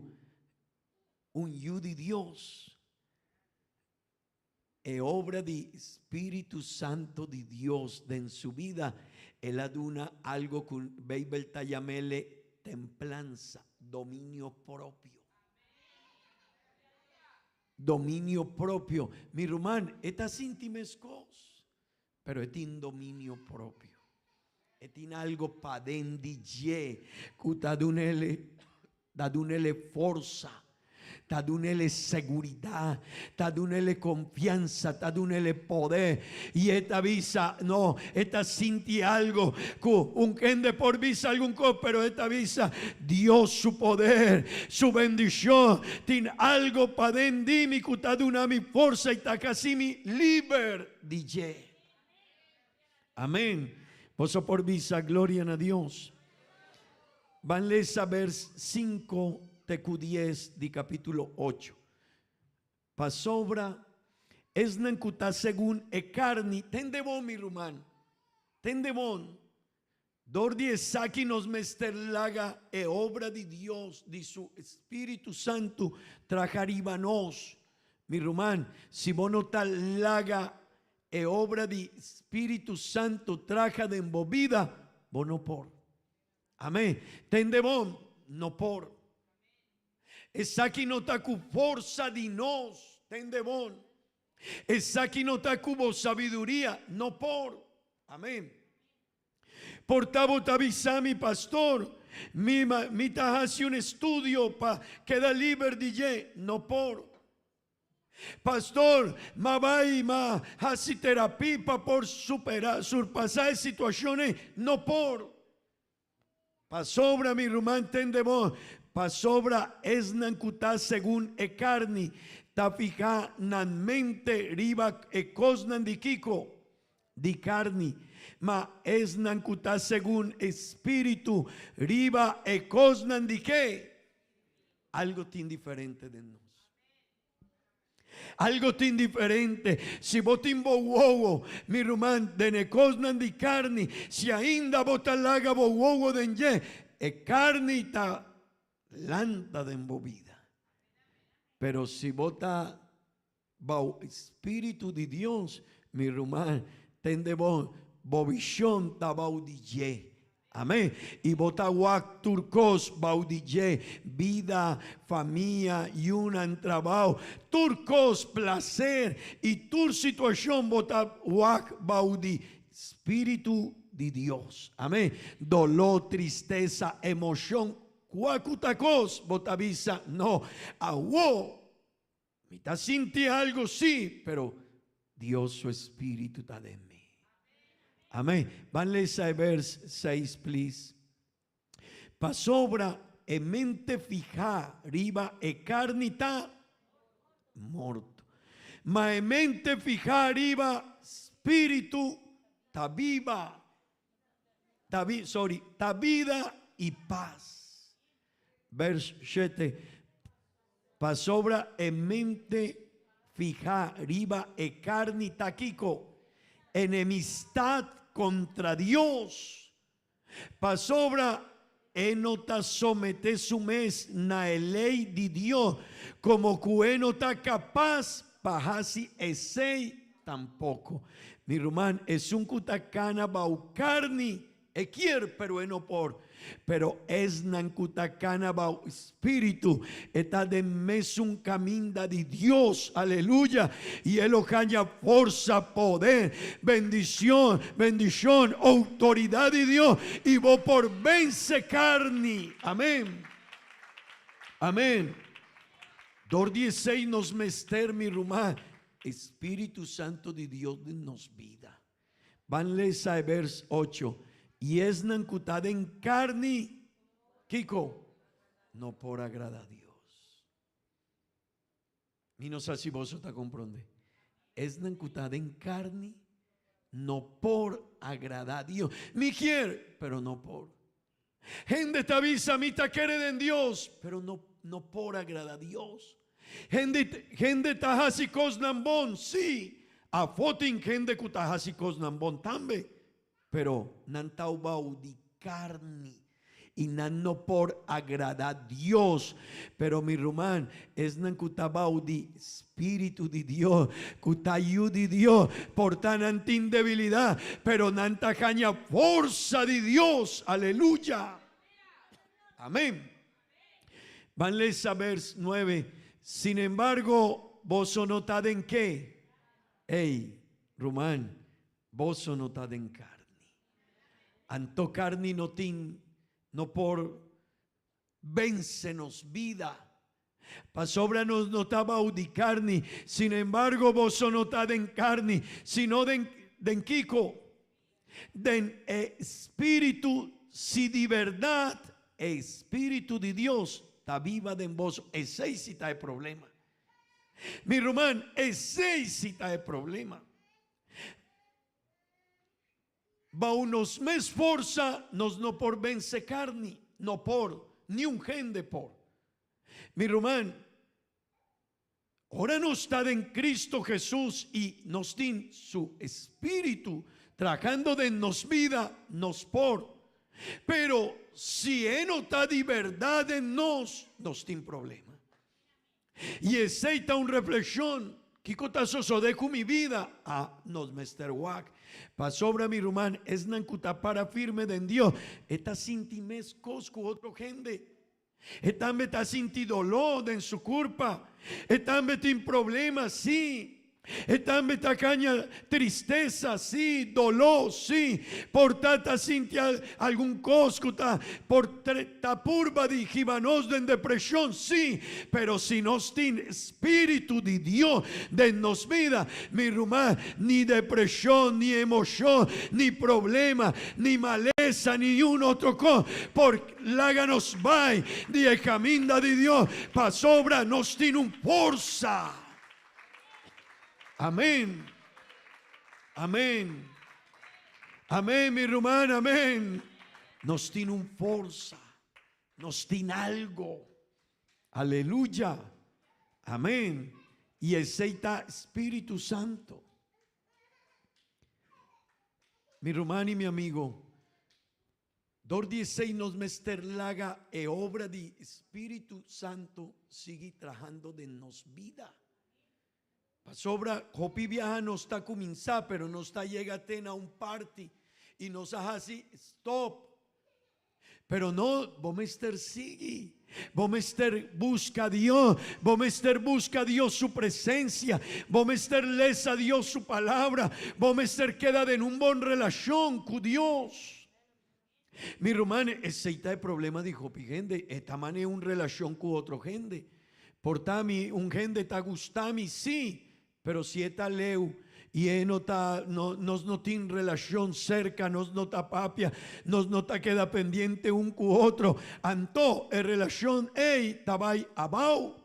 un yudi Dios. E obra di Spirito Santo di Dios de en su vida, él aduna algo con Bible tallamele templanza, dominio propio. Dominio propio. Mi rumán, estas íntimas cosas, pero es un dominio propio. Es algo pa dendi ye, cuta dadunele forza. Tadunele seguridad, tadunele confianza, tadunele poder. Y esta visa, no, esta sinti algo, un kende por visa algún co, pero esta visa, Dios su poder, su bendición, tiene algo para dendimi, taduna mi fuerza y takasimi liber DJ. Amén. Poso por visa, gloria a Dios. Van a saber 5 TQ10 di capítulo 8. Pasobra es nancuta según e carni. Tendebon mi rumán. Tendebon. Dordi esaki nos mesterlaga e obra di Dios, di su Espíritu Santo, trajaribanos. Mi rumán, si bono tal laga e obra di Espíritu Santo, traja de embobida, bono por. Amén. Tendebon, no por. Esa que no está con fuerza de nos, tendebón. Esa que no está con sabiduría, no por. Amén. Portavo tabisa mi pastor, mi hace un estudio para quedar libre de no por. Pastor, ma vai ma hace terapia para por superar, surpasar situaciones, no por. Pasobra mi rumán tendebón. Pasobra es nancuta según e carni, ta fija nan mente riba e cosnan di kiko, di carni, ma es nancuta según espíritu riba e cosnan di que, algo tin diferente de nos. Algo tin diferente. Si vos timbo uovo, mi rumán, de ne cosnan di carni, si ainda botalaga bo uovo denye, e carni ta lanta de embobida. Pero si vota Espíritu de Dios, mi rumán, tende bobichón ta baudille. Amén. Y vota wak turcos baudille, vida, familia y una en trabajo, turcos placer y tu situación vota wak baudi, Espíritu de Dios. Amén. Dolor, tristeza, emoción. Cuacutacos, botavisa, no, aguó. Mita sinti algo, sí, pero Dios su espíritu está de mí. Amén. Van a verse 6, please. Pasobra e mente fija, riba e carnita, morto. Ma e mente fija, riba, espíritu, ta viva, ta vida y paz. Verso 7. Pasobra en mente fija, riba e carni taquico, enemistad contra Dios. Pasobra enota somete su mes na ley de Dios, como cuenota capaz pajasi esei tampoco. Mi rumán es un cutacana baucarni quiere, pero no por. Pero es nankutacana bau espíritu. Está de mes un caminda de Dios. Aleluya. Y él ocaña fuerza, poder, bendición, autoridad de Dios. Y vos por vence carne. Amén. Amén. 16 nos mester mi rumá. Espíritu Santo de Dios nos vida. Van lesa vers 8. Y es nancutada en carne, Kiko, no por agrada a Dios. Y no sé si vos te comprende. Es nancutada en carne, no por agradar a Dios. Me quiere, pero no por. Gente te avisa, mi te quiere en Dios, pero no por agradar a Dios. Gente te hace cosnambón, sí. A fotin gente que te hace cosnambón también. Pero nantaubau di carne y no por agradar a Dios. Pero mi rumán es nancutabau di espíritu de Dios, cutayu de Dios, por tan antin debilidad, pero nanta caña fuerza de Dios. Aleluya. Amén. Vanles a vers 9. Sin embargo, vos notad en qué. Ey, rumán, vos notad en carne. Anto carne no por véncenos vida. Pasobra nos notaba audi carne. Sin embargo, vos notad en carne, sino den Kiko, den espíritu, si de verdad espíritu de Dios está viva de vos. Ese sí está el problema. Mi román, ese sí está el problema. Va unos mes forza, nos no por vence carne, no por, ni un gente por. Mi román, ahora no está en Cristo Jesús y nos tiene su espíritu trabajando de nos vida, nos por. Pero si él no está de verdad en nos tiene problema. Y aceita una reflexión. Kiko tazoso dejo mi vida a nos Mr. Wack. Pasobra mi rumán es nancuta para firme de Dios. Está sintimes cosco otro gente. Están está sinti dolor en su culpa. Están sin problemas, sí. Están está caña tristeza, sí, dolor, sí, por tata sintia algún coscuta, por ta purba de jibanos de depresión, sí, pero si nos tiene espíritu de Dios de nos vida, mi rumá, ni depresión, ni emoción, ni problema, ni maleza, ni un otro cosa, por láganos vai, de camino de Dios, pa sobra nos tiene un fuerza. Amén. Amén. Amén, mi hermano, amén. Nos tiene un fuerza. Nos tiene algo. Aleluya. Amén. Y aceita Espíritu Santo. Mi hermano y mi amigo. 2:16 nos mesterlaga e obra de Espíritu Santo sigue trabajando de nos vida. Sobra, Jopi viaja no está comenzar, pero no está llegando a un party y nos hace así, stop. Pero no, Bomester sigue. Bomester busca a Dios. Bomester busca a Dios su presencia. Bomester lesa a Dios su palabra. Bomester queda en un buen relación con Dios. Mi hermano, ese está el problema de Jopi gente. Esta manera un relación con otro gente. Por tami, un gente está gustami, sí. Pero si está leu y no tiene relación cerca, nos nota papia, nos nota queda pendiente un cu otro, anto en relación tabai abau.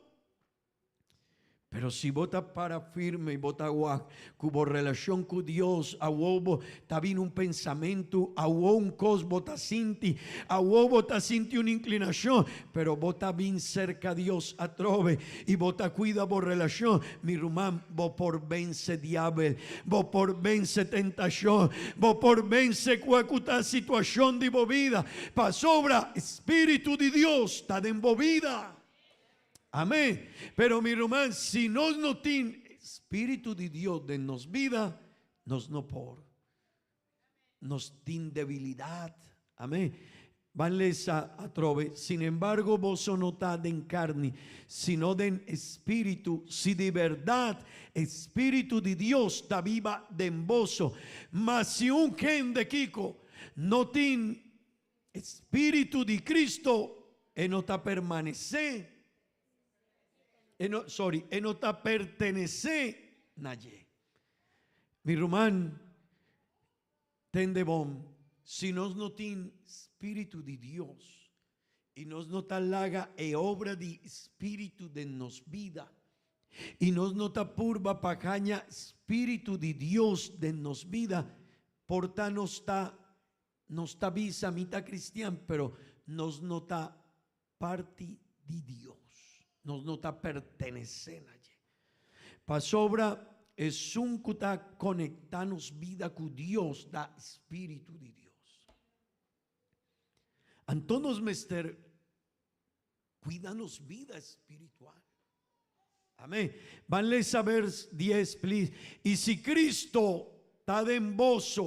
Pero si vota para firme y vota guac, cubo relación con Dios, a huevo, está bien un pensamiento, a huevo un cos, vota sinti, a huevo vota sinti una inclinación, pero vota bien cerca a Dios, a trove, y vota cuida por relación, mi rumán, vos por vence diablo, vos por vence tentación, vos por vence cuacuta situación de vida, pa sobra, Espíritu de Dios, está de embobida. Amén. Pero mi hermano, si nos no tiene Espíritu de Dios de nos vida, nos no por. nos tin debilidad. Amén. Vanles a trove. Sin embargo, vos no está en carne, sino en espíritu. Si de verdad espíritu de Dios está viva en vos. Mas si un gen de Kiko no tiene espíritu de Cristo, no está permanece. No está pertenece. Nadie. Mi román, tende bom. Si nos no tiene espíritu de Dios y nos no talaga e obra de espíritu de nos vida y nos nota purba pacaña espíritu de Dios de nos vida, porta no está visa mitad cristian, pero nos nota parte de Dios, nos nota pertenecer allí. Pasobra es un cuta conectarnos vida con Dios da espíritu de Dios. Antonos mester, cuídanos vida espiritual. Amén. Vanle a ver 10, please. Y si Cristo está en vos,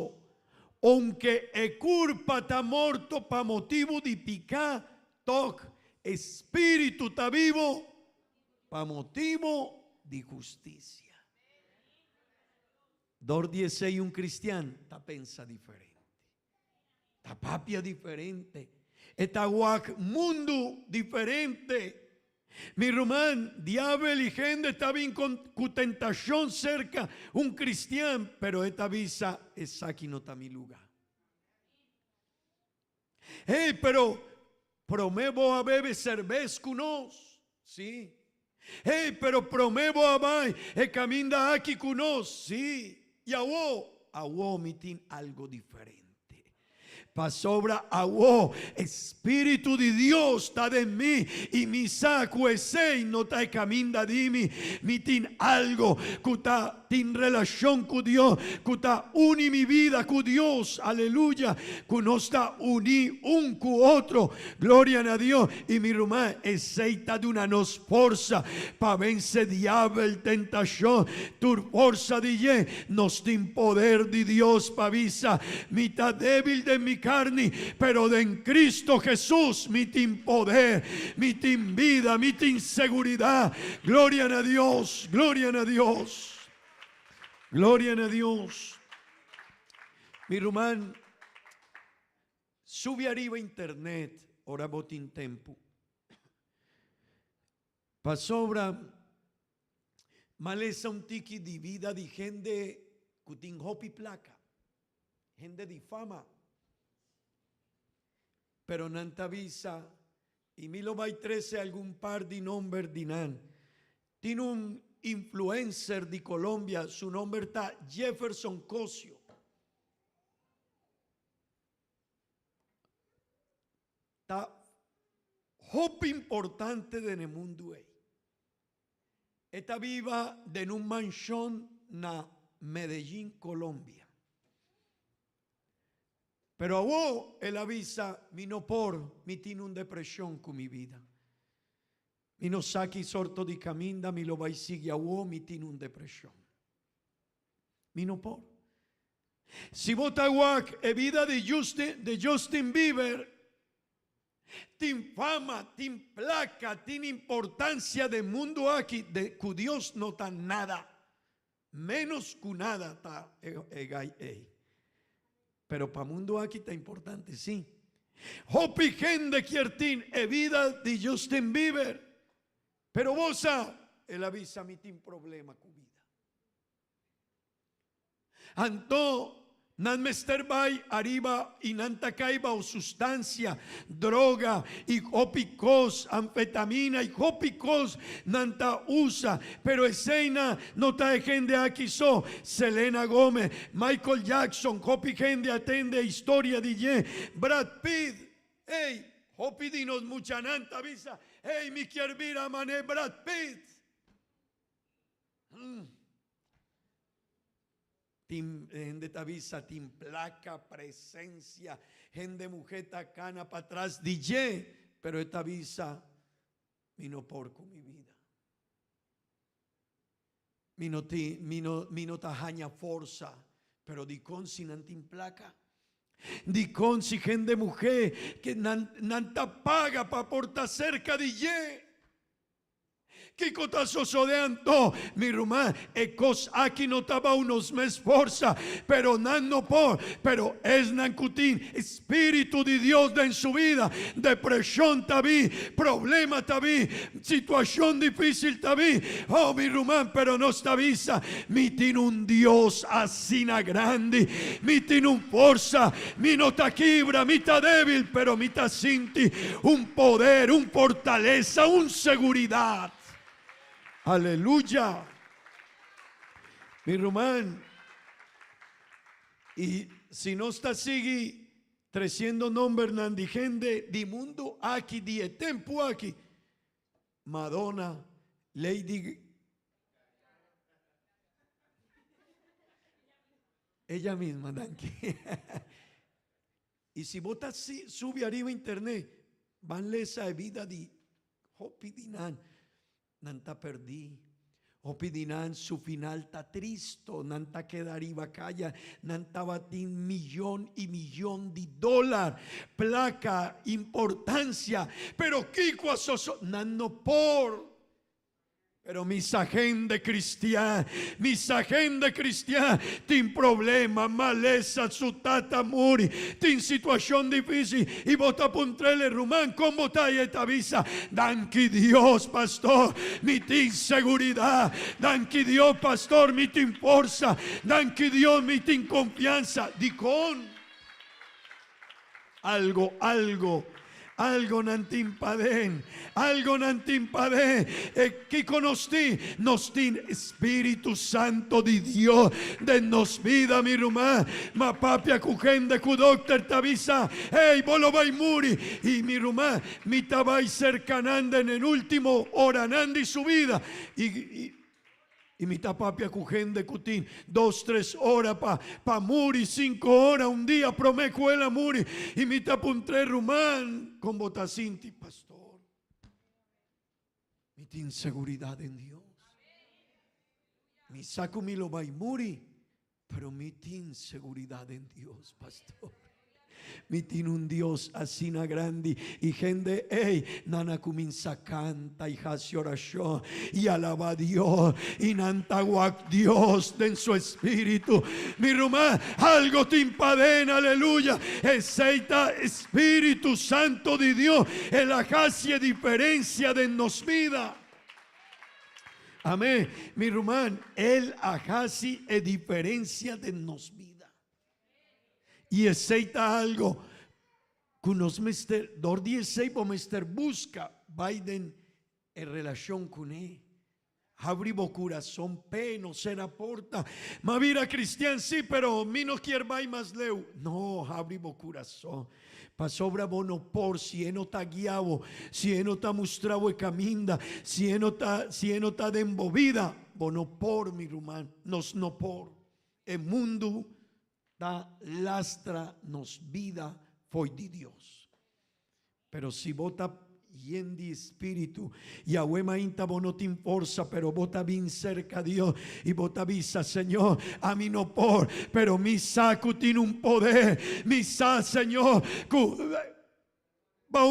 aunque e culpa está morto pa motivo de picar, toc, espíritu está vivo pa motivo de justicia. 2:16 un cristiano está pensa diferente, está papia diferente. Está guac mundo diferente. Mi román, diablo y gente está bien con tentación cerca un cristiano, pero esta visa es aquí no está mi lugar. Hey, pero promevo a beber cerveza con nos, sí. Hey, pero promevo a bay e caminda aquí con nos, sí. Y a vos mitin algo diferente. Pasobra agua, espíritu de Dios está en mí y mi saco ese no está caminda de mí, mi tin algo que está en relación con Dios, que está uni mi vida con Dios, aleluya, que no está uni un con otro, gloria a Dios. Y mi rumá aceita de una nos forza para vencer diablo el tentación, tu forza de ye, nos tin poder de Dios para visa, mitad débil de mi carne, pero de en Cristo Jesús, mi tin poder, mi tin vida, mi tin seguridad. Gloria a Dios, gloria a Dios, gloria a Dios. Mi román, sube arriba internet, ora botin tempo. Pasobra, maleza un tiki de vida de gente que tin hopi placa, gente de fama. Pero nanta visa y mi lo vai 13 algún par de nombre dinan. Tiene un influencer de Colombia, su nombre está Jefferson Cosio. Está hope importante de el mundo. Está viva de un mansión na Medellín, Colombia. Pero a vos él avisa, mi no por, mi tiene una depresión con mi vida. Mi no saki sorto di caminda, mi lo vai sigue a vos, mi tiene una depresión. Mi no por. Si vos te guac e vida de Justin Bieber, tin fama, tin placa, tin importancia del mundo aquí, de que Dios no está nada, menos que nada está pero para mundo aquí está importante, sí. Hopi gente quiertin e vida de Justin Bieber, pero vos él avisa mi tin problema con vida. Anto nan mester bay arriba y nanta caiba o sustancia, droga y hopicos, anfetamina y hopicos nanta usa, pero escena no ta gente aquí so, Selena Gómez, Michael Jackson, hopi gente atende historia de ye, Brad Pitt, hey, hopi dinos mucha nanta visa, hey, mi quiervira mané Brad Pitt. Gente tavisa, tin placa, presencia, gente mujeta cana para atrás, DJ, pero esta visa vino por con mi vida. Mi no tajaña forza, pero di consonante in placa, Di consi gente mujer que nanta paga para portar cerca di ye. Che cosa sosodeanto, mi rumà, e cos aquí no taba unos mes forza, pero nanno por, pero es nancutín, Espíritu de Dios en su vida, depresión tabi, problema tabi, situación difícil tabi, oh mi rumán, pero no stavisa, mi tiene un Dios asina grande, mi tiene un forza, mi no ta quibra, mi ta débil, pero mi ta sinti un poder, un fortaleza, un seguridad. Aleluya. Mi román. Y si no está sigue 300 nombres de gente di mundo aquí, di tempo aquí. Madonna, Lady, ella misma, Danke. Y si vos sube arriba a internet, van esa vida di Hopi Dinan. Nanta perdí. Opidinan su final ta tristo. Nanta quedariba calla. Nanta batín millón y millón de dólar. Placa, importancia. Pero Kiko asoso. Nanno por. Pero misa gente cristiana, tin problema, maleza, su tata muri, tin situación difícil, y vota puntrele rumán, como talla esta visa, danki Dios, pastor, mi tin seguridad, danki Dios, pastor, mi tin fuerza, danki Dios, mi tin confianza, di con algo nantimpaden, que conosti, nos tin Espíritu Santo de Dios, de nos vida mi rumá, ma papia cujende cu doctor tavisa, hey, bolo vai muri, y mi rumá, mi tabay cercananda en el último oranandi su vida, y mi tapapia cujende cutín 2-3 horas pa muri, 5 horas un día promecuela muri y mi tapuntre rumán con botacinti pastor. Mi tin seguridad en Dios. Mi saco mi lo vai muri, pero mi tin seguridad en Dios, pastor. Mi tiene un Dios así na grande y gente, nana comienza canta y hace oración y alaba a Dios y nantaguac Dios en su espíritu. Mi rumá, algo te impiden, aleluya. Aceita Espíritu Santo de Dios, en la hace diferencia de nos vida. Amén. Mi rumán, él hace diferencia de nos vida. Y aceita algo que nos mister dordi seibo mister busca Biden en relación con él. Abribo corazón pe no se aporta. Ma vira cristian sí, pero mi no quiere vai más leu. No, abribo corazón. Pa sobra bono por si eno ta guiavo, si eno ta mostravo e caminda, si eno ta de embovida, bono por mi rumán, nos no por. El mundo da lastra nos vida foi de Dios. Pero si vota yendi espíritu y ahuema inta bonotin forza, pero vota bien cerca a Dios y vota visa Señor, a mí no por, pero mi saco tiene un poder, mi sa Señor,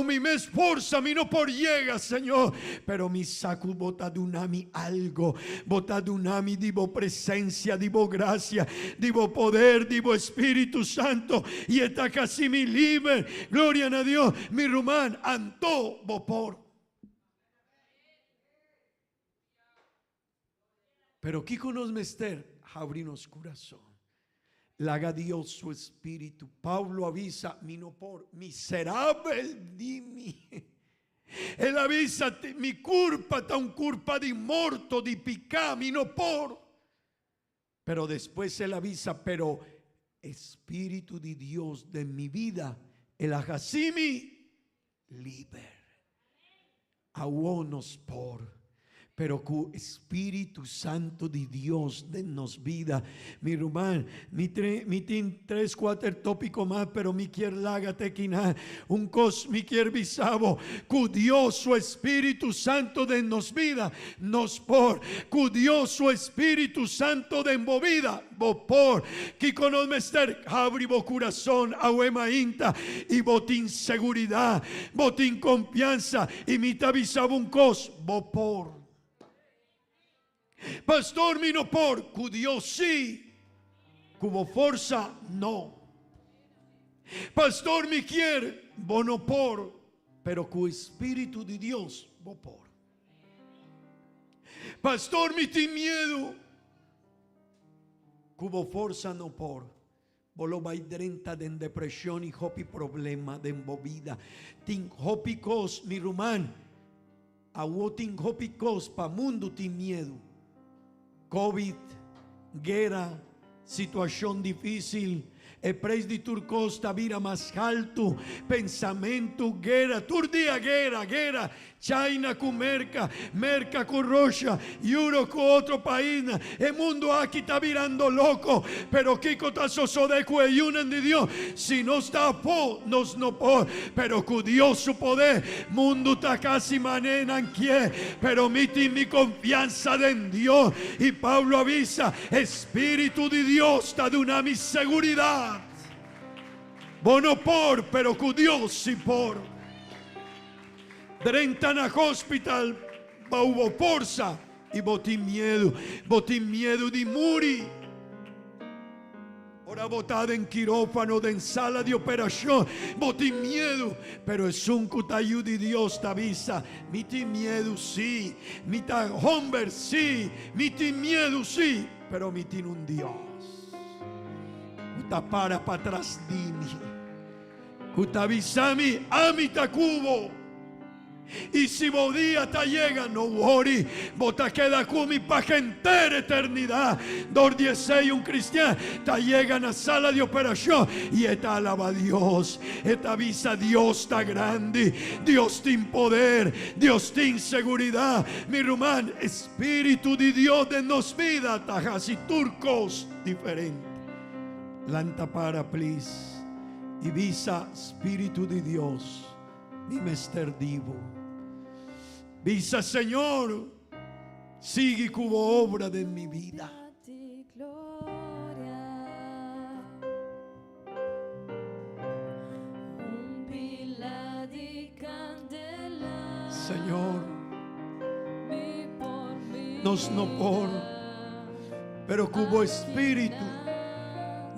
mi me esforza, mi no por llega, Señor, pero mi saco bota dunami algo, bota dunami divo presencia, divo gracia, divo poder, divo Espíritu Santo, y está casi mi libre, gloria a Dios, mi rumán, anto vopor. Pero ¿qué conos mester? Abrinos corazón. Laga Dios su espíritu. Pablo avisa, mi no por miserable di mi. Él avisa, mi culpa está un culpa di morto, di picá, mi no por. Pero después él avisa, pero espíritu de Dios de mi vida, el ajasimi liber. Aguonos por. pero que Espíritu Santo de Dios denos vida. Mi hermano, mi tin 3-4 tópico más, pero mi quier laga tequina, un cos mi quier bisabo, que Dios su Espíritu Santo denos vida, nos por, que Dios su Espíritu Santo den vida, bo por, que con el mester abri bo corazón, ahuema inta, y botín seguridad, botín confianza, y mi tabisabo un cos, bo por. Pastor, mi no por, que Dios sí, cubo fuerza no. Pastor, mi quiere, bono por, pero que Espíritu de Dios, bo por. Pastor, mi ti miedo, cubo fuerza no por. Bolo vai drenta den depresión y hopi problema den bobida. Tin hopi cos, mi rumán, awo tin hopi cos pa mundo tin miedo. COVID, guerra, situación difícil, el precio de turcos está vira más alto, pensamiento, guerra, turdía guerra, China con merca con Rusia, Euro con otro país, el mundo aquí está virando loco, pero Kiko está sosodeco y unen de Dios, si no está por, nos no por, pero con Dios su poder, mundo está casi manera en que, pero mi confianza en Dios, y Pablo avisa, Espíritu de Dios está de una mi seguridad. Bono por, pero con Dios sí por. Drentana Hospital, hubo forza y botín miedo de muri. Ahora botada en quirófano, de en sala de operación, botín miedo, pero es un cutayu de Dios te avisa. Mi ti miedo sí, mi ta hombre sí, mi ti miedo sí, pero mi ti un Dios. Uta para atrás de mí. Kutavisami amita cubo. Y si bodía te llega, no worry, bota queda kumi pa entera eternidad. 2:16 un cristiano te llega a la sala de operación y esta alaba a Dios, esta avisa Dios está grande, Dios tiene poder, Dios tiene seguridad. Mi rumán, Espíritu de Dios de nos vida, tajas y turcos diferentes. Lanta para, please. Y visa Espíritu de Dios, mi mester divo. Visa Señor, sigue como obra de mi vida. Ti gloria, un pilar di candela, Señor, mi por mi nos no por, pero como Espíritu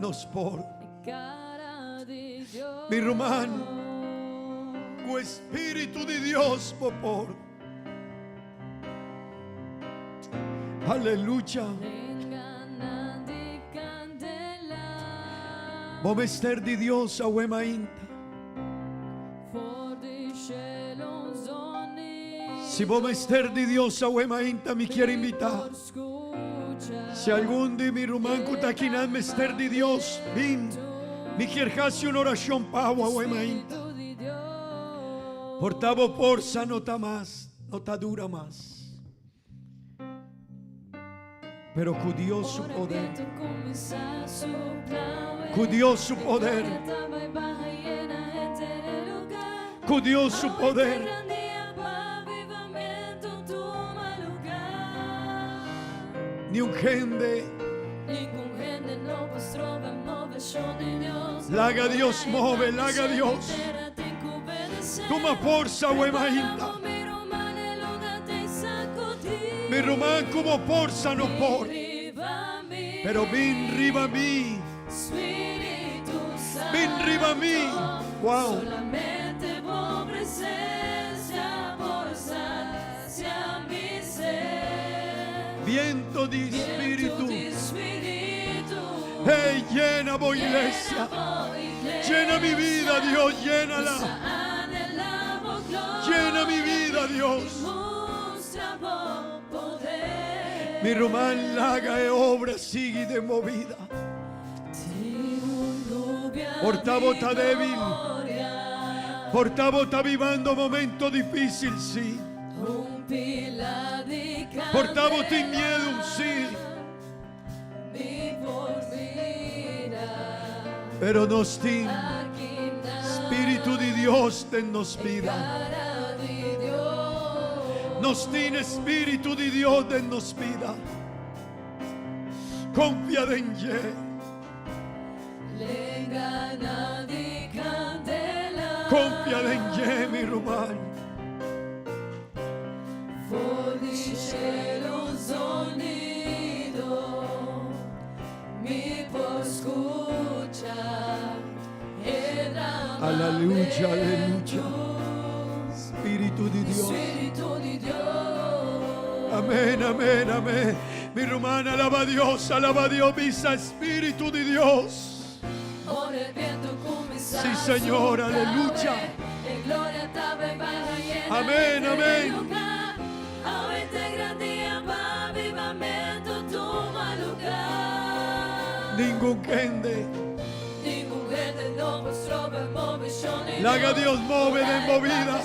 nos por. cara di Dios, Mi hermano, como Espíritu de Dios por. Aleluya. engana di candela, Momester de Dios a Wemainta. for di cielo zoni, Si momester de Dios a Wemainta me quiere invitar. scucha, Si algún de mi rumanco taquinan mester de Dios, vin, mi quiere hacer una oración pavo a Wemainta. Espíritu di Dios, Portavo porza no está más, no está dura más. Pero con Dios su ora il poder, vento comincia a soppiare, con Dios su poder, tierra va baja llena gente del lugar, con Dios su ahora poder. tierra andía pa' avivamiento en tu mal lugar, Ni un gente, ningún gente no pues trova mover di Dios, laga Dios move, laga Dios. Toma forza, Wemainta. Mi román como forza no por, pero ven riba a mí, ven riba a mí. Wow. Solamente por presencia, por sacia mi ser. Viento de Espíritu, Di Spirito, hey, llena voy iglesia, llena mi vida, Dios, llénala, anhelavo gloria, llena mi vida, Dios. mostravo poder. Mi román laga e obra sigue de movida. Portavo está débil, portavo está vivando momento difícil, sí. un pilar di candela. Portamos tin miedo, sí. Mi vida, Pero nos tin aquí Espíritu de Dios ten nos vida. cara di Dios. Nos tin Espíritu de Dios ten nos vida. Confía en Él. Le gana di candela. Confía en Él, mi hermano. Fornisce lo sonido, mi può escuchar. El drama Aleluya, de aleluya. Dios, Espíritu de Dios. Espíritu di Dios. Amén, amén, amén. Mi hermana, alaba a Dios, visa Espíritu de Dios. Ora il vento comincia Sì, a Signore, soffrare, alleluia. e gloria t'ave barra llena Amen, este amen. lugar. Avete grandi avivamento toma lugar. Ningún gente. Ningún gente no vuestro movisione. Laga Dios mueve de movida.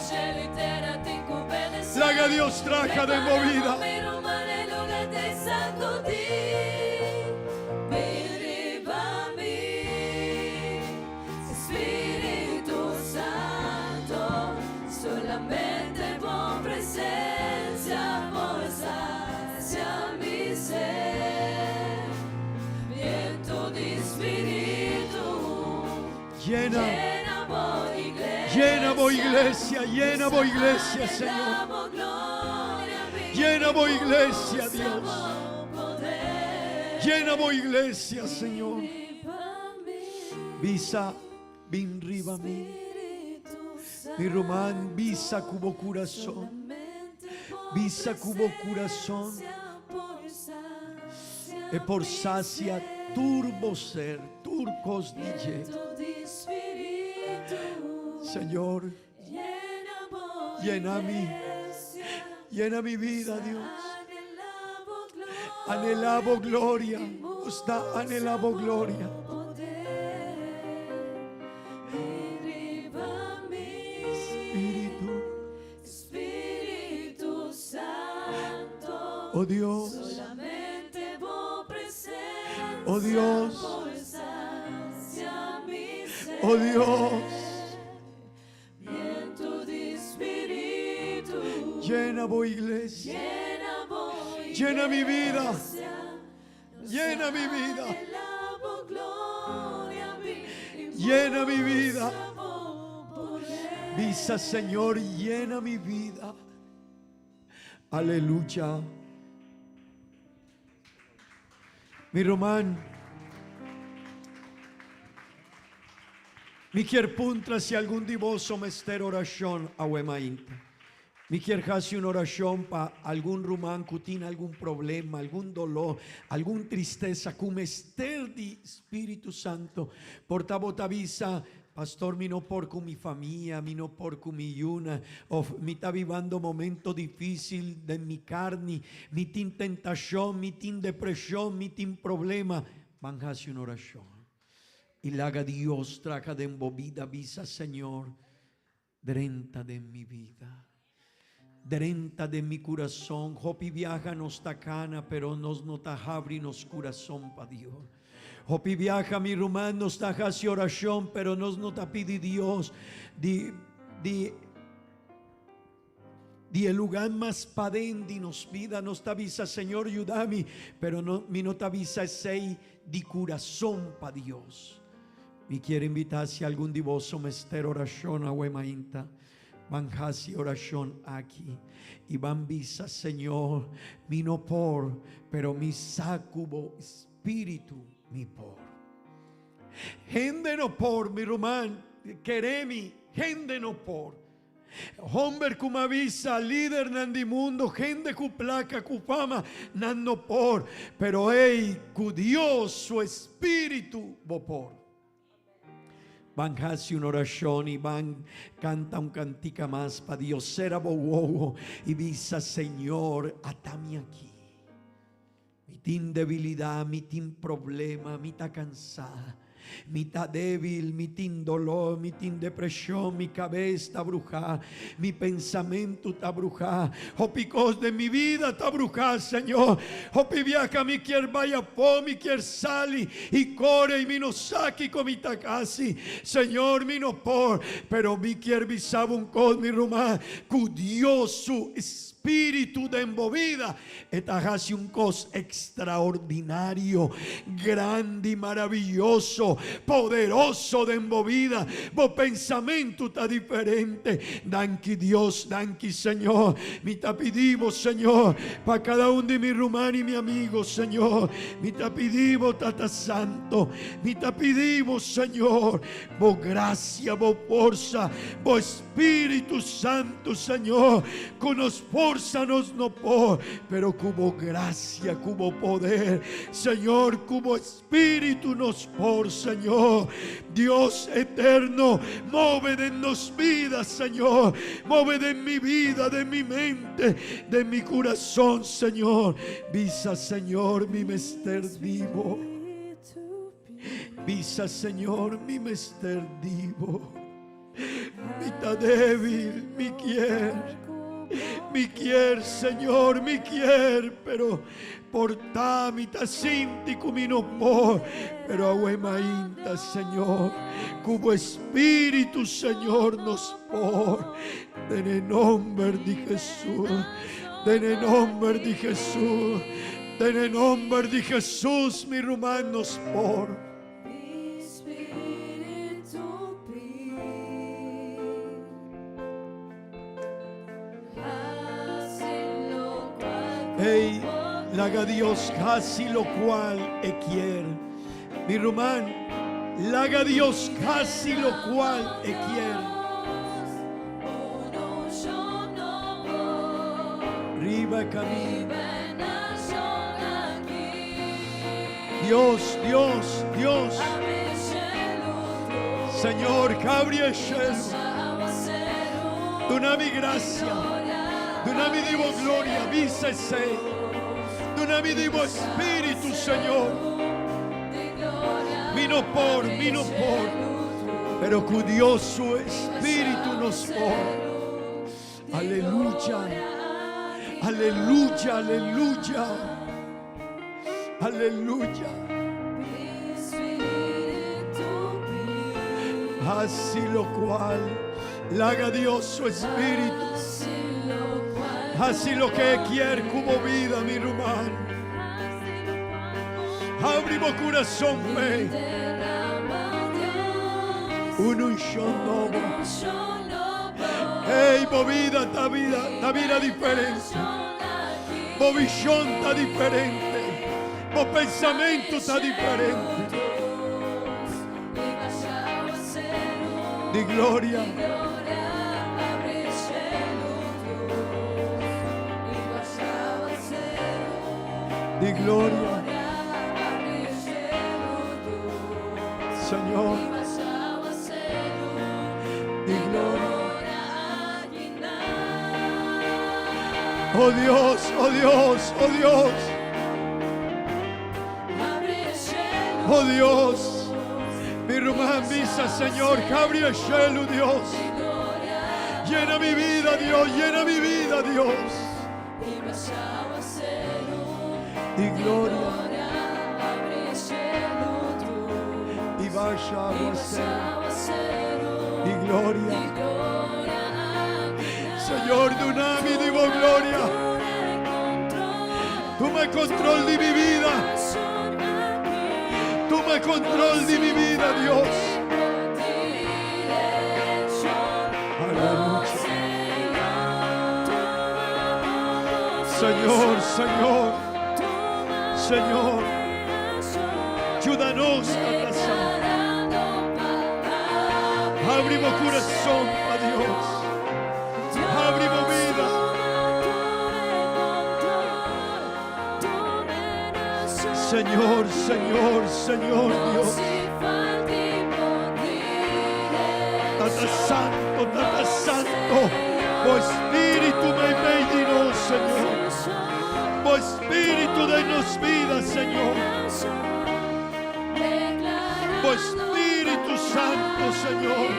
Laga Dios traja de movida. Spirito Santo, solamente con presencia, hacia mi ser. Viento di Spirito, Llena, llena voy iglesia, llena voy iglesia, llena voy iglesia, Señor. Damos gloria, Llena voy iglesia, Dios. damos poder. Llena voy iglesia, Señor. Viva mi Visa, bin riba mi. Spirito Mi román, visa cubo corazón. solamente por Visa cubo corazón. E por sacia turbo ser, turcos DJ. Señor, llena mi vida, Dios. Anhelabo gloria, nos da anhelabo gloria. Espíritu, Espíritu Santo, oh Dios, solamente por presencia, oh Dios, hacia mi ser. oh Dios. Viento de Espíritu, Llena voy iglesia, llena voy llena mi vida, iglesia, llena mi vida, alabo gloria, llena mi vida. poder. Visa, Señor, llena mi vida. Aleluya. Mi román, mi quier puntra si algún divoso mester oración a Wemainta. Mi quier hace una oración para algún rumán que tiene algún problema, algún dolor, alguna tristeza, como mester di Espíritu Santo. Por tabotavisa, pastor, mi no por con mi familia, mi no por con mi yuna, o mi está vivando momento difícil de mi carne, mi tin tentación, mi tin depresión, mi tin problema. Van a hacer una oración. Y la haga Dios traga de embobida, visa, Señor, drenta de mi vida. Drenta de mi corazón. Hopi viaja nos tacana, pero nos nota abri nos corazón pa Dios. Hopi viaja mi rumán nos taja hacia oración, pero nos nota pide Dios di el lugar más padendi nos vida, nos avisa, Señor, ayúdame, pero no, mi no te avisa ese di corazón pa Dios. Mi quiere invitar si algún divoso mester oración a Wemainta. Van hasi oración aquí y van visa, Señor, mi no por, pero mi sacubo espíritu mi por. Gente no por, mi román, queremi, gente no por. Hombre como avisa, líder nandimundo, gente cu placa, cu fama, nan no por, pero cu Dios su espíritu bo por. Van a hacer una oración y van canta un cantica más para Dios. Será bobo y visa, Señor, atame aquí. Mi tin debilidad, mi tin problema, mi ta cansada. Mi está débil, mi tin dolor, mi tin depresión, mi cabeza está brujada, mi pensamiento está brujado. O picos de mi vida está brujada, Señor. O piviaca mi quier vaya po, mi quier sali y corre y mi no saqui con mi tacasi. Señor, mi no por, pero mi quier visaba un cos mi rumá, cu Dios su espíritu de embovida. Esta hace un cos extraordinario, grande y maravilloso, poderoso de embovida. Vos pensamiento está diferente. Danki Dios, danki Señor. Mi te pedimos, Señor, para cada uno de mi rumano y mi amigo, Señor. Mi te pedimos, Tata Santo. Mi te pedimos, Señor, vos gracia, vos fuerza, vos Espíritu Santo, Señor, con nos fuerza nos no por, pero cubo gracia, cubo poder, Señor, cubo Espíritu nos por, Señor. Dios eterno, mueve de nos vidas, Señor, mueve de mi vida, de mi mente, de mi corazón, Señor. Visa, Señor, mi mester divo. Visa, Señor, mi mester divo. Mi está débil, mi quier, Señor, mi quier, pero por mi ta sinti mi no por, pero aguemainta, Señor, como Espíritu, Señor, nos por, en el nombre de Jesús, en el nombre de Jesús, en el nombre de Jesús, mi rumán nos por. Hey, laga Dios casi lo cual quiere. Mi román, laga Dios casi lo cual quiere. Riba camino. Dios, Dios, Dios. Señor, Gabriel, Dunami gracia. Dunami divo gloria, vícese. Dunami divo Espíritu, Señor. Vino por, pero con Dios su Espíritu nos por. Aleluya, aleluya, aleluya, aleluya. Así lo cual, haga Dios su Espíritu. Así lo que quiere como vida, mi hermano. Abrimos corazón, ve. Un unción nuevo. Hey, movida, ta vida diferente. Movisión está diferente. Mo pensamiento está diferente. Di gloria. Di gloria, Señor. Di gloria. Oh Dios, oh Dios, oh Dios. Oh Dios. Mi rumán misa, Señor. Gabriel Shelu, Dios. Llena mi vida, Dios. Llena mi vida, Dios. Di gloria y vaya a ser. Di gloria, Señor, Dunami, digo gloria. Toma control de mi vida. Toma control de mi vida, Dios. Aleluya. Señor, Señor. Señor, ayúdanos a pasar. Abrimos corazón a Dios. Abrimos vida. Señor, Señor, Señor Dios. Tata Santo, Tata Santo. Oh Espíritu me bendiga, Señor. Oh Espíritu de nos vida, Señor. Oh Oh Espíritu Santo, Señor.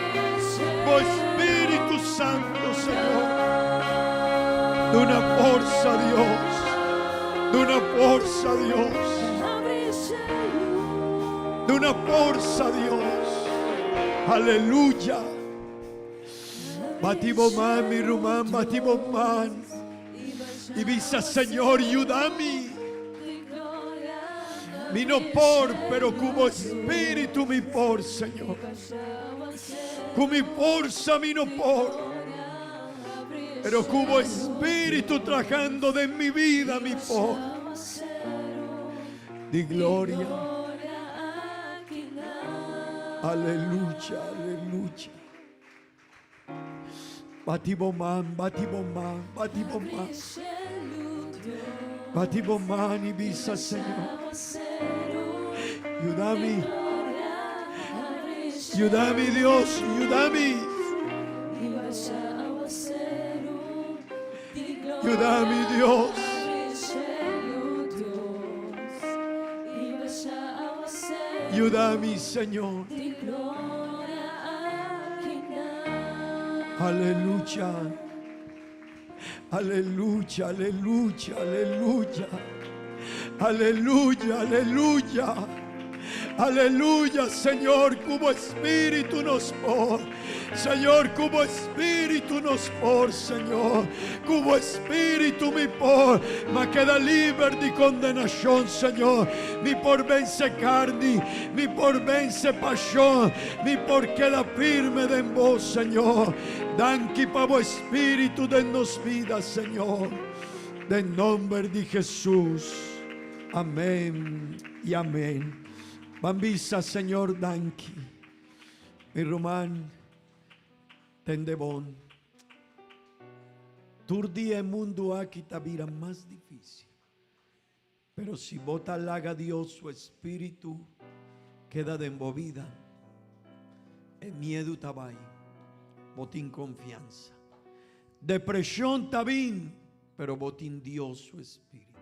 Oh Espíritu Santo, Señor. De una fuerza, Dios. De una fuerza, Dios. De una fuerza, Dios. Aleluya. Batibomán, mi rumán, batibomán. Y visa, Señor, ayúdame. Mi no por, pero como espíritu mi por, Señor. Con mi fuerza mi no por. Pero como espíritu trabajando de mi vida mi por. Di gloria. Aleluya, aleluya. Batibomán, batibomán, batibomán. Batibomán y visa, Señor. Ayúdame. Ayúdame, Dios, ayúdame. Ayúdame, Dios. Ayúdame, Señor. Aleluya. Aleluya, aleluya, aleluya. Aleluya, aleluya. Aleluya, Señor, como espíritu nos por. Señor, como espíritu nos por, Señor. Como espíritu mi por. Ma queda libre de condenación, Señor. Mi por vence carne. Mi por vence pasión. Mi por queda firme de en vos, Señor. Danki para vos espíritu de nos vida, Señor. En nombre de Jesús. Amén y amén. Bambisa, Señor, danki. Mi román, tendebón. Turdi el mundo aquí te vira más difícil. Pero si bota laga Dios, su espíritu queda de envolvida. El miedo tabay. Botín confianza. Depresión tabín. Pero botín Dios, su espíritu.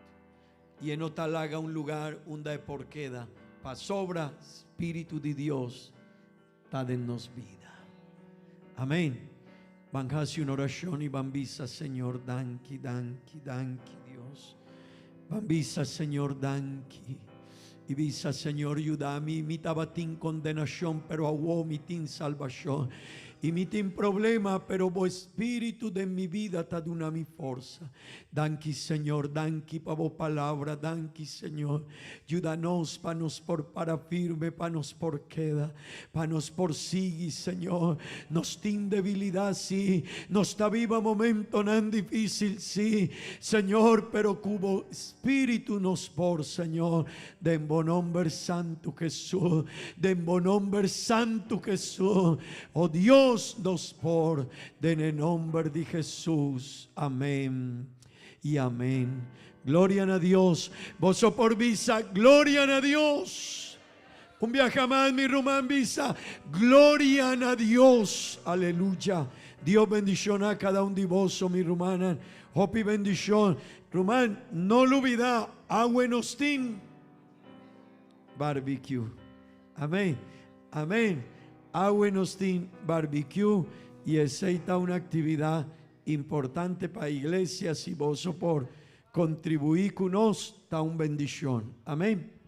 Y en otra laga un lugar donde por queda. Pa sobra espíritu de Dios está en nos vida. Amén. Van a hacer una oración y bambisa, Señor, danki, danki, danki, Dios. Bambisa, Señor, danki. Y visa, Señor, ayúdame. Mi tabatín condenación, pero a mi tin salvación. Y mi tin problema, pero vos espíritu de mi vida te da mi fuerza. Danki, Señor, danki pa vos palabra, danki, Señor. Ayúdanos pa nos por para firme, pa nos por queda, pa nos por sigue, Señor. Nos tin debilidad, sí. Nos está viva momento tan difícil, sí. Señor, pero cubo espíritu nos por, Señor. De en buen nombre santo Jesús. De en buen nombre santo Jesús. Oh Dios. Nos por en el nombre de Jesús. Amén y amén. Gloria a Dios. Vos por visa. Gloria a Dios. Un viaje más, mi román visa. Gloria a Dios. Aleluya. Dios bendición a cada uno de vos, mi romana. Hopi bendición. Román, no lo olvida. A buenostín. Barbecue. Amén. Amén. A Buenostín Barbecue y aceita una actividad importante para iglesias y vos por contribuir con nos está una bendición. Amén.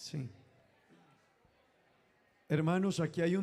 Sí. Hermanos, aquí hay un